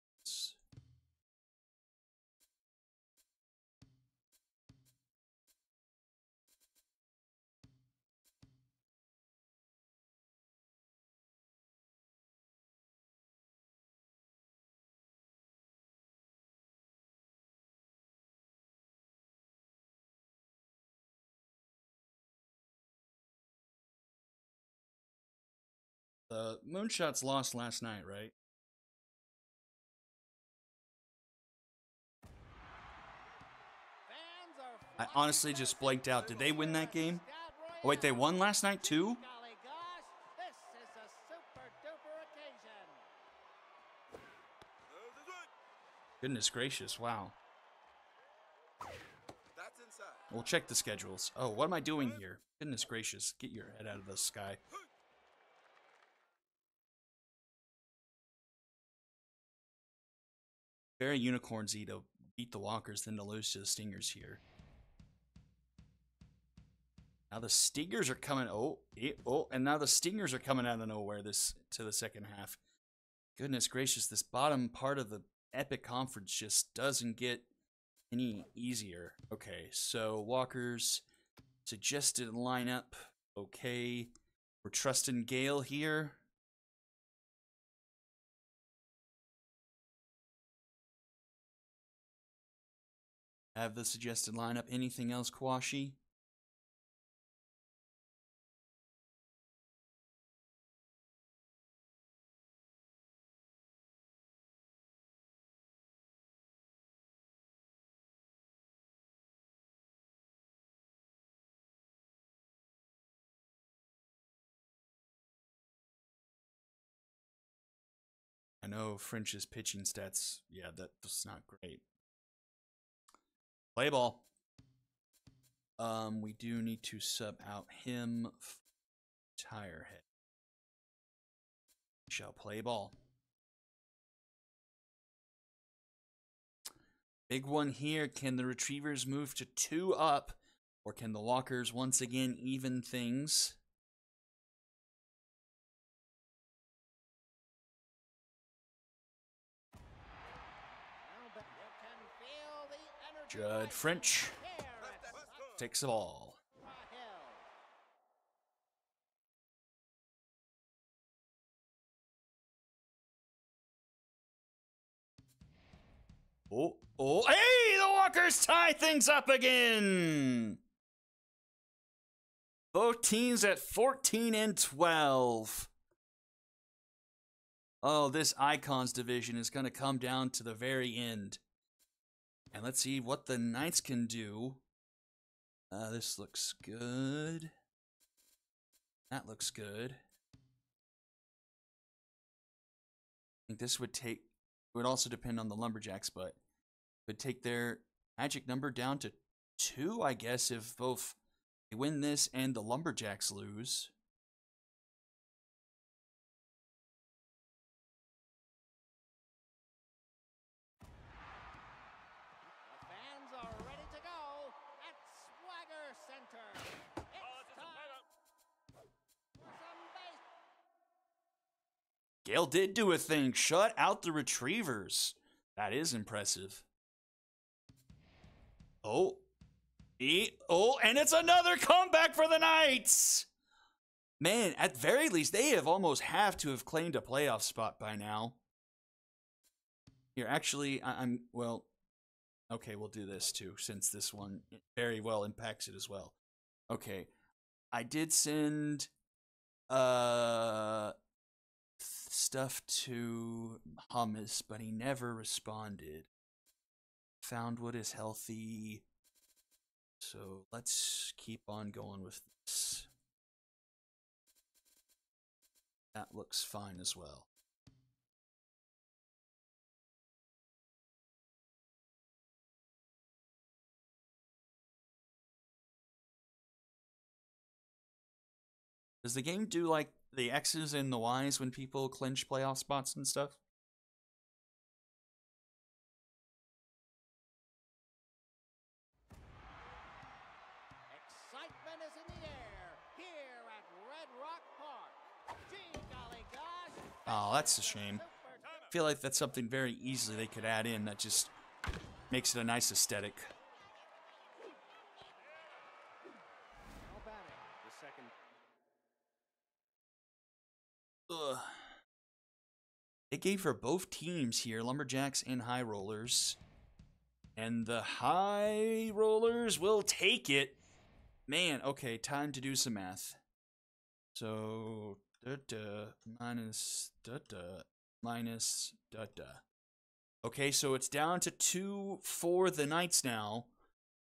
The Moonshots lost last night, right? Fans I are honestly just blanked out. Did they win that game? Oh, wait, they won last night too? Golly gosh, this is a super duper occasion. Goodness gracious, wow. That's inside. We'll check the schedules. Oh, what am I doing here? Goodness gracious, get your head out of the sky. Very Unicorns-y to beat the Walkers than to lose to the Stingers here. Now the Stingers are coming. And now the Stingers are coming out of nowhere to the second half. Goodness gracious, this bottom part of the Epic Conference just doesn't get any easier. Okay, so Walkers suggested lineup. Okay, we're trusting Gale here. Have the suggested lineup. Anything else, Kwashi? I know French's pitching stats, yeah, that's not great. Play ball. We do need to sub out him. Tire head. Shall play ball. Big one here. Can the Retrievers move to 2 up? Or can the Walkers once again even things? Judd French takes the ball. Hey, the Walkers tie things up again. Both teams at 14 and 12. Oh, this Icons division is going to come down to the very end. And let's see what the Knights can do. This looks good. That looks good. I think this would also depend on the Lumberjacks, but would take their magic number down to 2, I guess, if both they win this and the Lumberjacks lose. Gale did do a thing. Shut out the Retrievers. That is impressive. Oh. And it's another comeback for the Knights. Man, at very least, they have to have claimed a playoff spot by now. Here, actually, well, okay, we'll do this too, since this one very well impacts it as well. Okay, I did send stuff to Hummus, but he never responded. Foundwood is healthy, so let's keep on going with this. That looks fine as well. Does the game do like the X's and the Y's when people clinch playoff spots and stuff? Excitement is in the air here at Red Rock Park. Gee, golly gosh. Oh, that's a shame. I feel like that's something very easily they could add in that just makes it a nice aesthetic. No batting. The second. Ugh. It gave for both teams here, Lumberjacks and High Rollers. And the High Rollers will take it. Man, okay, time to do some math. So, minus, minus, Okay, so it's down to 2 for the Knights now.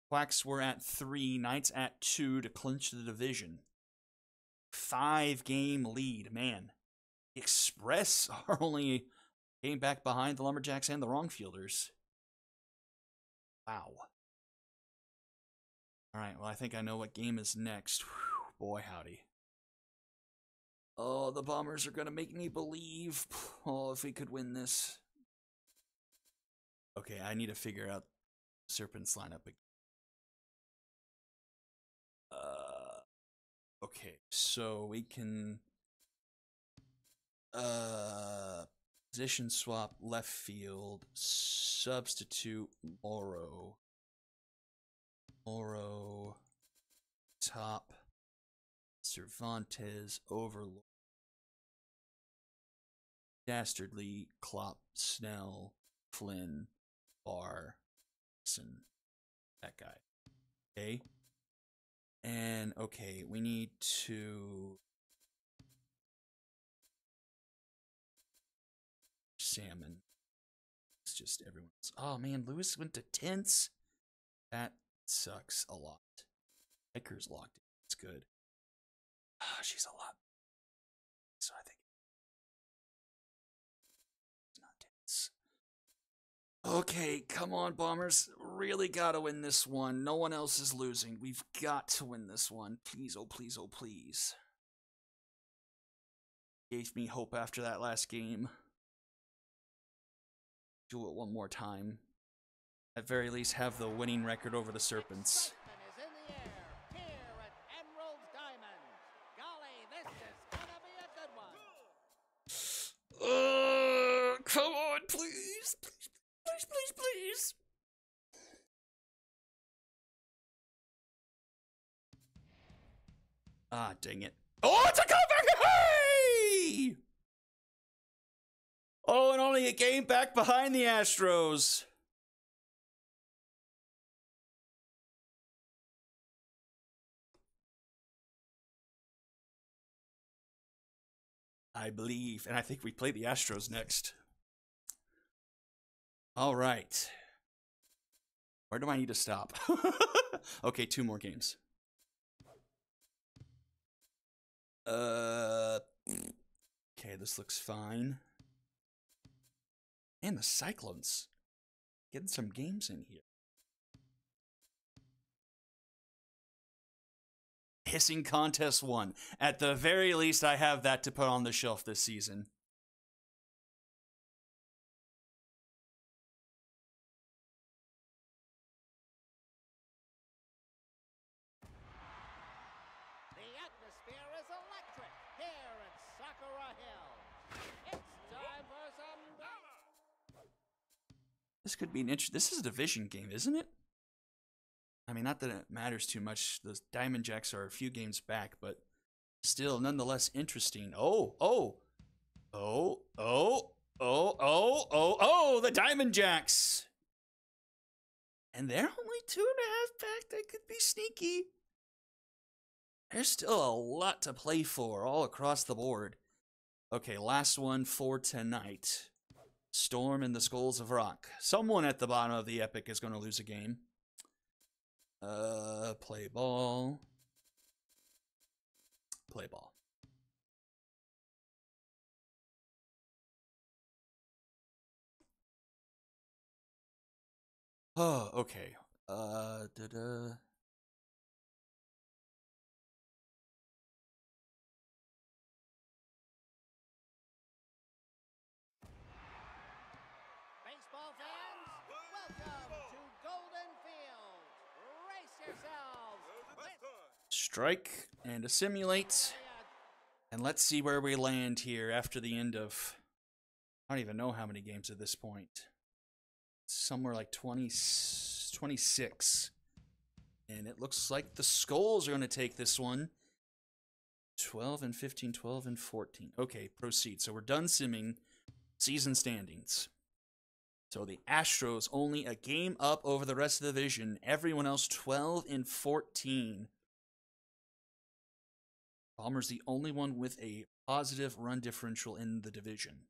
Quacks were at 3, Knights at 2 to clinch the division. 5-game lead, man. The Express are only a game back behind the Lumberjacks and the Wrongfielders. Wow. Alright, well, I think I know what game is next. Whew, boy, howdy. Oh, the Bombers are going to make me believe. Oh, if we could win this. Okay, I need to figure out Serpent's lineup again. Okay, so we can position swap left field, substitute Morrow, top, Cervantes, Overlord, Dastardly, Klopp, Snell, Flynn, Barr, that guy. Okay. And okay, we need to Salmon. It's just everyone's. Oh man, Lewis went to tense. That sucks a lot. Hiker's locked in. It's good. She's a lot. So I think it's not tense. Okay, come on, Bombers. Really gotta win this one. No one else is losing. We've got to win this one. Please, oh please, oh please. Gave me hope after that last game. Do it one more time. At very least, have the winning record over the Serpents. Excitement is in the air here at Emerald's Diamond. Golly, this is gonna be a good one. Come on, please. Please, please, please. Ah, dang it. Oh, it's a comeback! Hey! Oh, and only a game back behind the Astros. I believe, and I think we play the Astros next. All right. Where do I need to stop? Okay, 2 more games. Okay, this looks fine. And the Cyclones getting some games in here. Hissing Contest 1. At the very least, I have that to put on the shelf this season. The atmosphere is electric here at Sakura Hill. It's This could be an interesting. This is a division game, isn't it? I mean, not that it matters too much. The Diamond Jacks are a few games back, but still, nonetheless, interesting. Oh, the Diamond Jacks. And they're only 2.5 back. They could be sneaky. There's still a lot to play for all across the board. Okay, last one for tonight. Storm and the Skulls of Rock. Someone at the bottom of the Epic is going to lose a game. Play ball. Play ball. Oh, okay. Baseball fans, welcome to Golden Field. Race yourselves. Strike and a simulate. And let's see where we land here after the end of... I don't even know how many games at this point. Somewhere like 26. And it looks like the Skulls are going to take this one. 12 and 15, 12 and 14. Okay, proceed. So we're done simming season standings. So the Astros only a game up over the rest of the division. Everyone else 12 and 14. Bombers the only one with a positive run differential in the division.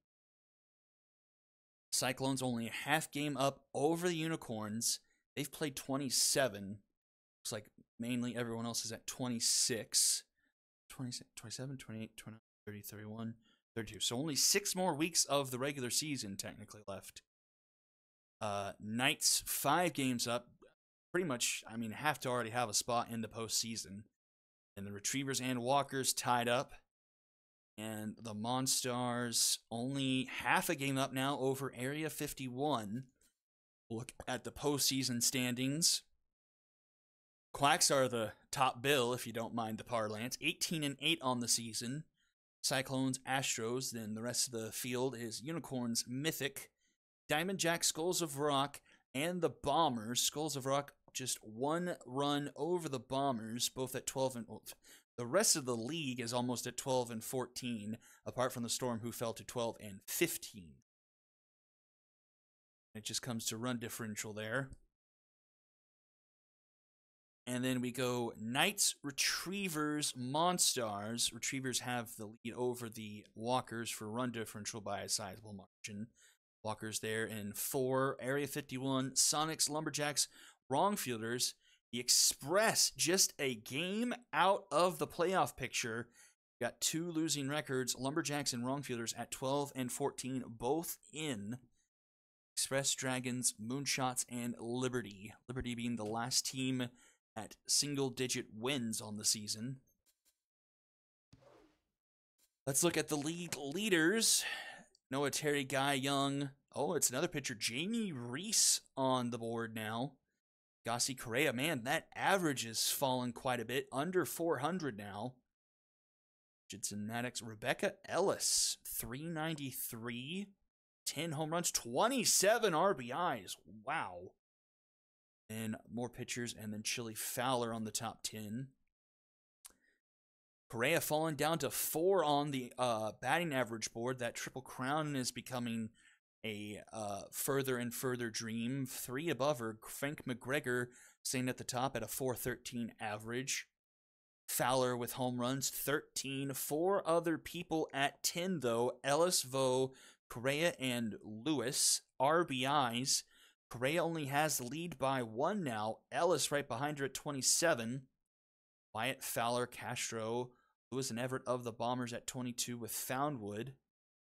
Cyclones only a half game up over the Unicorns. They've played 27. Looks like mainly everyone else is at 26. 27, 28, 29, 30, 31, 32. So only 6 more weeks of the regular season technically left. Knights 5 games up. Pretty much, I mean, have to already have a spot in the postseason. And the Retrievers and Walkers tied up. And the Monstars only half a game up now over Area 51. Look at the postseason standings. Quacks are the top bill, if you don't mind the parlance. 18 and 8 on the season. Cyclones, Astros. Then the rest of the field is Unicorns, Mythic, Diamond Jack, Skulls of Rock, and the Bombers. Skulls of Rock just 1 run over the Bombers, both at 12 and... Well, the rest of the league is almost at 12 and 14, apart from the Storm, who fell to 12 and 15. It just comes to run differential there. And then we go Knights, Retrievers, Monstars. Retrievers have the lead over the Walkers for run differential by a sizable margin. Walkers there in 4. Area 51, Sonics, Lumberjacks, Wrongfielders. The Express just a game out of the playoff picture. Got 2 losing records. Lumberjacks and Wrongfielders at 12 and 14, both in. Express, Dragons, Moonshots, and Liberty. Liberty being the last team at single-digit wins on the season. Let's look at the league leaders. Noah, Terry, Guy Young. Oh, it's another pitcher, Jamie Reese, on the board now. Gossi Correa, man, that average has fallen quite a bit, under 400 now. Judson Maddox, Rebecca Ellis, 393, 10 home runs, 27 RBIs. Wow. And more pitchers, and then Chili Fowler on the top 10. Correa falling down to 4 on the batting average board. That Triple Crown is becoming a further and further dream. 3 above her. Frank McGregor staying at the top at a 413 average. Fowler with home runs, 13. 4 other people at 10, though. Ellis, Vo, Correa, and Lewis. RBIs. Correa only has the lead by 1 now. Ellis right behind her at 27. Wyatt, Fowler, Castro, Lewis, and Everett of the Bombers at 22 with Foundwood.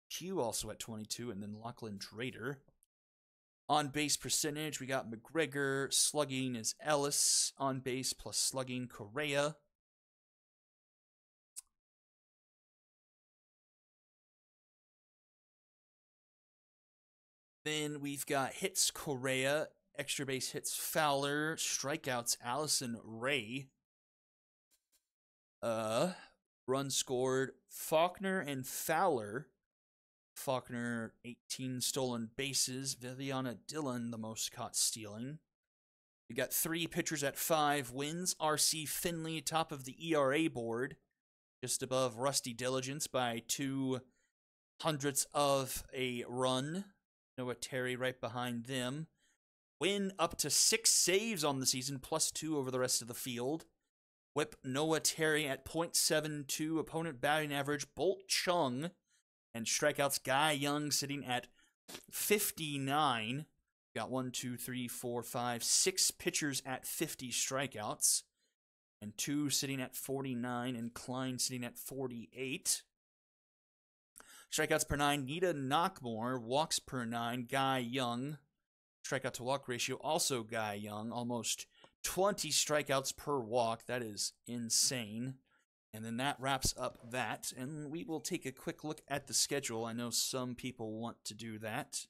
Hugh also at 22, and then Lachlan Drader. On base percentage, we got McGregor. Slugging is Ellis. On base plus slugging, Correa. Then we've got hits Correa, extra base hits Fowler, strikeouts Allison Ray. Run scored Faulkner and Fowler. Faulkner, 18 stolen bases. Viviana Dillon, the most caught stealing. We got 3 pitchers at 5 wins. R.C. Finley, top of the ERA board, just above Rusty Diligence by 0.02 of a run. Noah Terry right behind them. Win up to 6 saves on the season, +2 over the rest of the field. Whip Noah Terry at .72. Opponent batting average, Bolt Chung. And strikeouts, Guy Young sitting at 59. Got 1, 2, 3, 4, 5, 6 pitchers at 50 strikeouts. And 2 sitting at 49, and Klein sitting at 48. Strikeouts per 9, Nita Knockmore. Walks per 9, Guy Young. Strikeout to walk ratio, also Guy Young. Almost 20 strikeouts per walk. That is insane. And then that wraps up that. And we will take a quick look at the schedule. I know some people want to do that.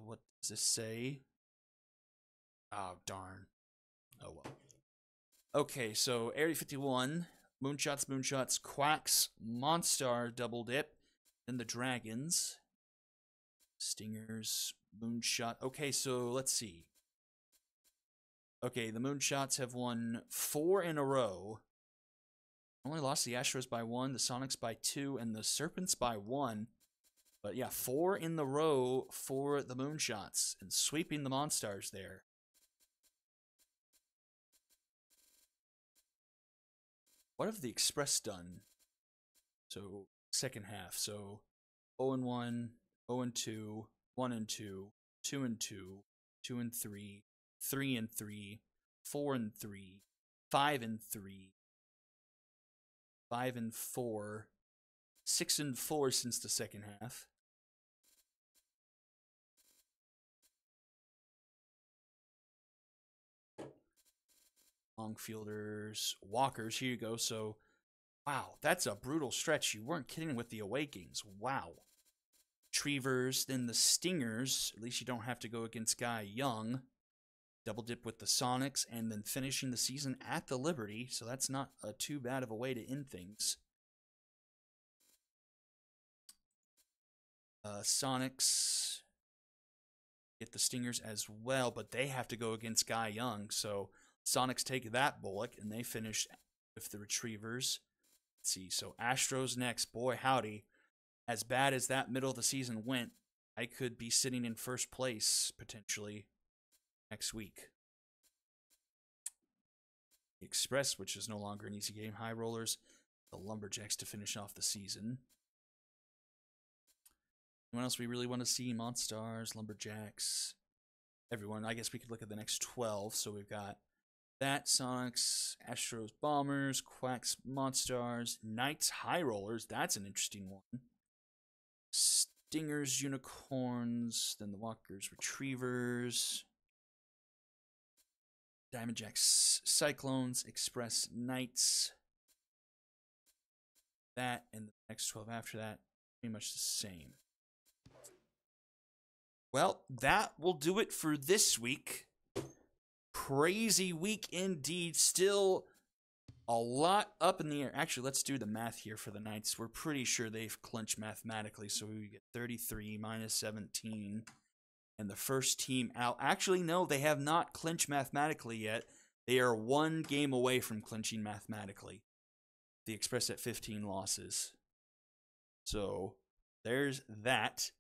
What does this say? Oh, darn. Oh, well. Okay, so Area 51, Moonshots, Quacks, Monstar, Double Dip, then the Dragons, Stingers, Moonshot. Okay, so let's see. Okay, the Moonshots have won 4 in a row. Only lost the Astros by 1, the Sonics by 2, and the Serpents by 1. But yeah, 4 in the row for the Moonshots, and sweeping the Monstars there. What have the Express done? So, second half. So, 0-1, 0-2, 1-2, 2-2, 2-3, 3-3, 4-3, 5-3, 5-4, 6-4 since the second half. Long fielders, walkers, here you go. So, wow, that's a brutal stretch. You weren't kidding with the away games. Wow. Retrievers, then the Stingers. At least you don't have to go against Guy Young. Double dip with the Sonics, and then finishing the season at the Liberty. So that's not too bad of a way to end things. Sonics get the Stingers as well, but they have to go against Guy Young. So Sonics take that bullock, and they finish with the Retrievers. Let's see, so Astros next. Boy, howdy. As bad as that middle of the season went, I could be sitting in first place, potentially, next week. The Express, which is no longer an easy game. High Rollers, the Lumberjacks to finish off the season. Anyone else we really want to see? Monstars, Lumberjacks, everyone. I guess we could look at the next 12. So we've got that, Sonics, Astros, Bombers, Quacks, Monstars, Knights, High Rollers. That's an interesting one. Stingers, Unicorns, then the Walkers, Retrievers, Diamondbacks, Cyclones, Express, Knights. That and the next 12 after that, pretty much the same. Well, that will do it for this week. Crazy week indeed. Still a lot up in the air. Actually, let's do the math here for the Knights. We're pretty sure they've clinched mathematically, so we get 33 minus 17. And the first team out. Actually, no, they have not clinched mathematically yet. They are 1 game away from clinching mathematically. The Express at 15 losses. So, there's that.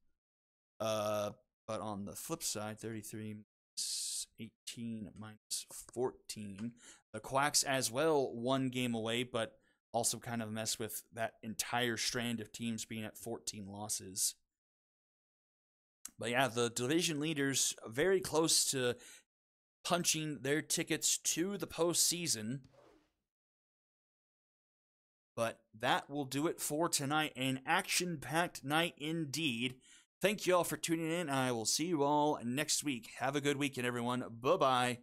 But on the flip side, 33 minus 18 minus 14. The Quacks as well, 1 game away, but also kind of mess with that entire strand of teams being at 14 losses. But yeah, the division leaders very close to punching their tickets to the postseason. But that will do it for tonight. An action-packed night indeed. Thank you all for tuning in. I will see you all next week. Have a good weekend, everyone. Bye-bye.